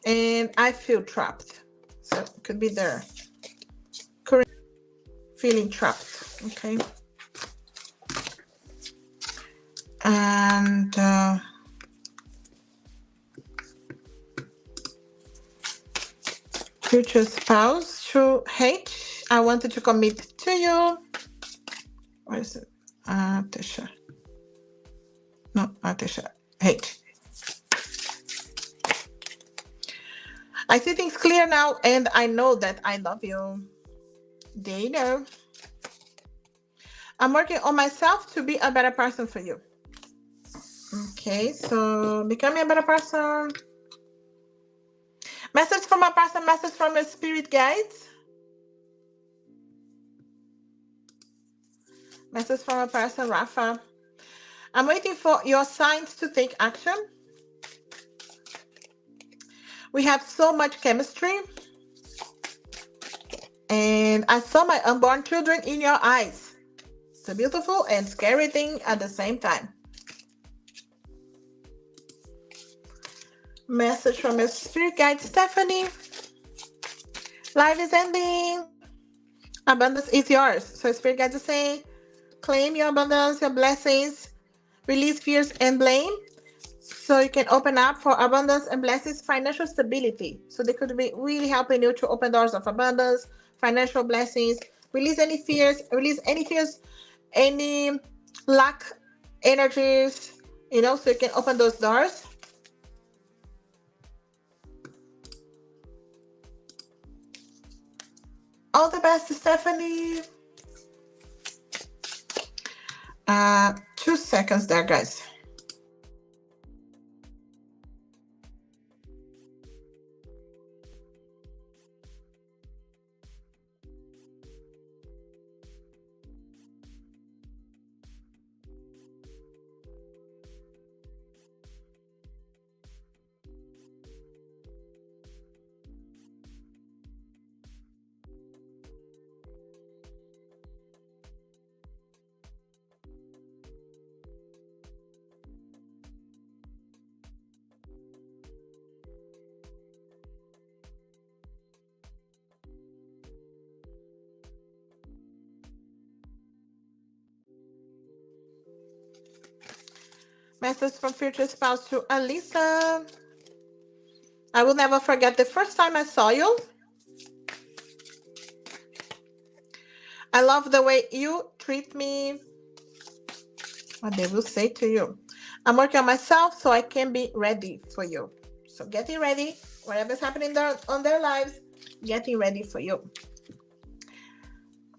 And I feel trapped. So it could be their current feeling trapped. Okay. And future spouse to H. I wanted to commit to you. Where is it? Tisha. No, not Tisha. H. I see things clear now, and I know that I love you. They know. I'm working on myself to be a better person for you. Okay, so becoming a better person. Message from a person, message from your spirit guides. Message from a person, Rafa. I'm waiting for your signs to take action. We have so much chemistry. And I saw my unborn children in your eyes. It's a beautiful and scary thing at the same time. Message from your spirit guide, Stephanie. Life is ending. Abundance is yours. So spirit guide to say, claim your abundance, your blessings, release fears and blame. So you can open up for abundance and blessings, financial stability. So they could be really helping you to open doors of abundance, financial blessings, release any fears, any lack energies, so you can open those doors. All the best, Stephanie. 2 seconds there, guys. Message from future spouse to Alisa. I will never forget the first time I saw you. I love the way you treat me. What they will say to you. I'm working on myself so I can be ready for you. So getting ready, whatever's happening on their lives, getting ready for you.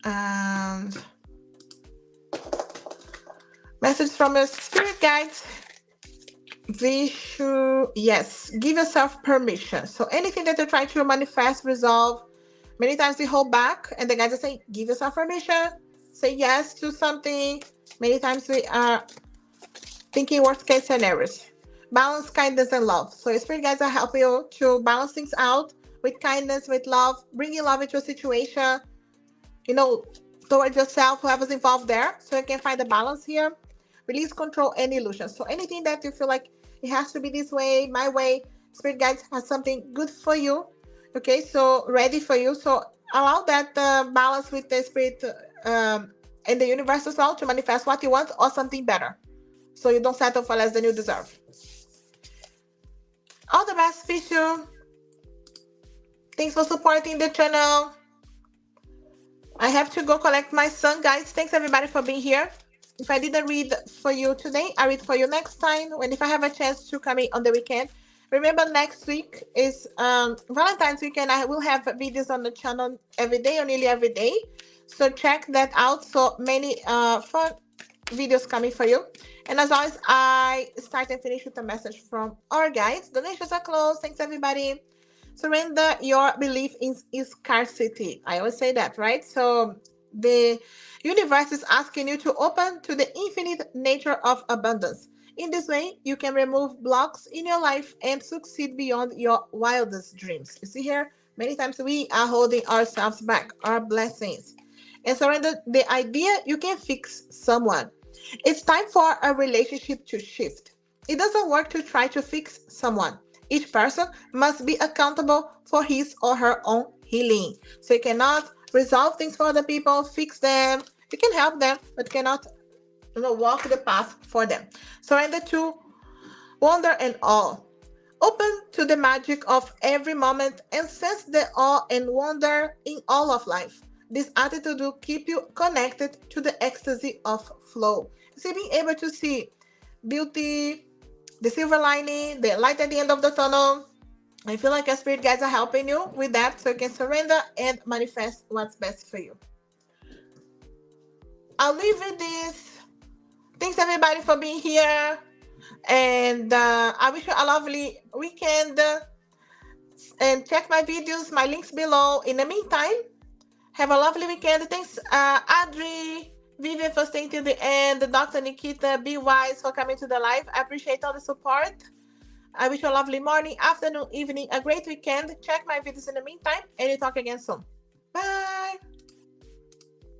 And message from your spirit guides. Vishu, yes, give yourself permission. So anything that you're trying to manifest, resolve, many times we hold back, and the guys are saying, give yourself permission, say yes to something. Many times we are thinking worst case scenarios. Balance kindness and love. So your spirit guides are helping you to balance things out with kindness, with love, bringing love into a situation, towards yourself, whoever's involved there, so you can find the balance here. Release control and illusion. So anything that you feel like it has to be this way, my way, spirit guides has something good for you. Okay, so ready for you. So allow that balance with the spirit and the universe as well to manifest what you want or something better. So you don't settle for less than you deserve. All the best, Fishu. Thanks for supporting the channel. I have to go collect my son, guys. Thanks everybody for being here. If I didn't read for you today, I read for you next time. If I have a chance to come in on the weekend. Remember, next week is Valentine's weekend. I will have videos on the channel every day or nearly every day. So check that out. So many fun videos coming for you. And as always, I start and finish with a message from our guides. Donations are closed. Thanks, everybody. Surrender your belief in scarcity. I always say that, right? So the universe is asking you to open to the infinite nature of abundance. In this way, you can remove blocks in your life and succeed beyond your wildest dreams. You see here, many times we are holding ourselves back, our blessings. And surrender the idea you can fix someone. It's time for a relationship to shift. It doesn't work to try to fix someone. Each person must be accountable for his or her own healing. So you cannot resolve things for other people, fix them. You can help them, but cannot walk the path for them. Surrender to wonder and awe. Open to the magic of every moment and sense the awe and wonder in all of life. This attitude will keep you connected to the ecstasy of flow. See, being able to see beauty, the silver lining, the light at the end of the tunnel. I feel like your spirit guides are helping you with that so you can surrender and manifest what's best for you. I'll leave with this. Thanks everybody for being here. And I wish you a lovely weekend. And check my videos, my links below. In the meantime, have a lovely weekend. Thanks, Adri, Vivian for staying till the end, Dr. Nikita, Be Wise for coming to the live. I appreciate all the support. I wish you a lovely morning, afternoon, evening, a great weekend. Check my videos in the meantime, and we'll talk again soon. Bye.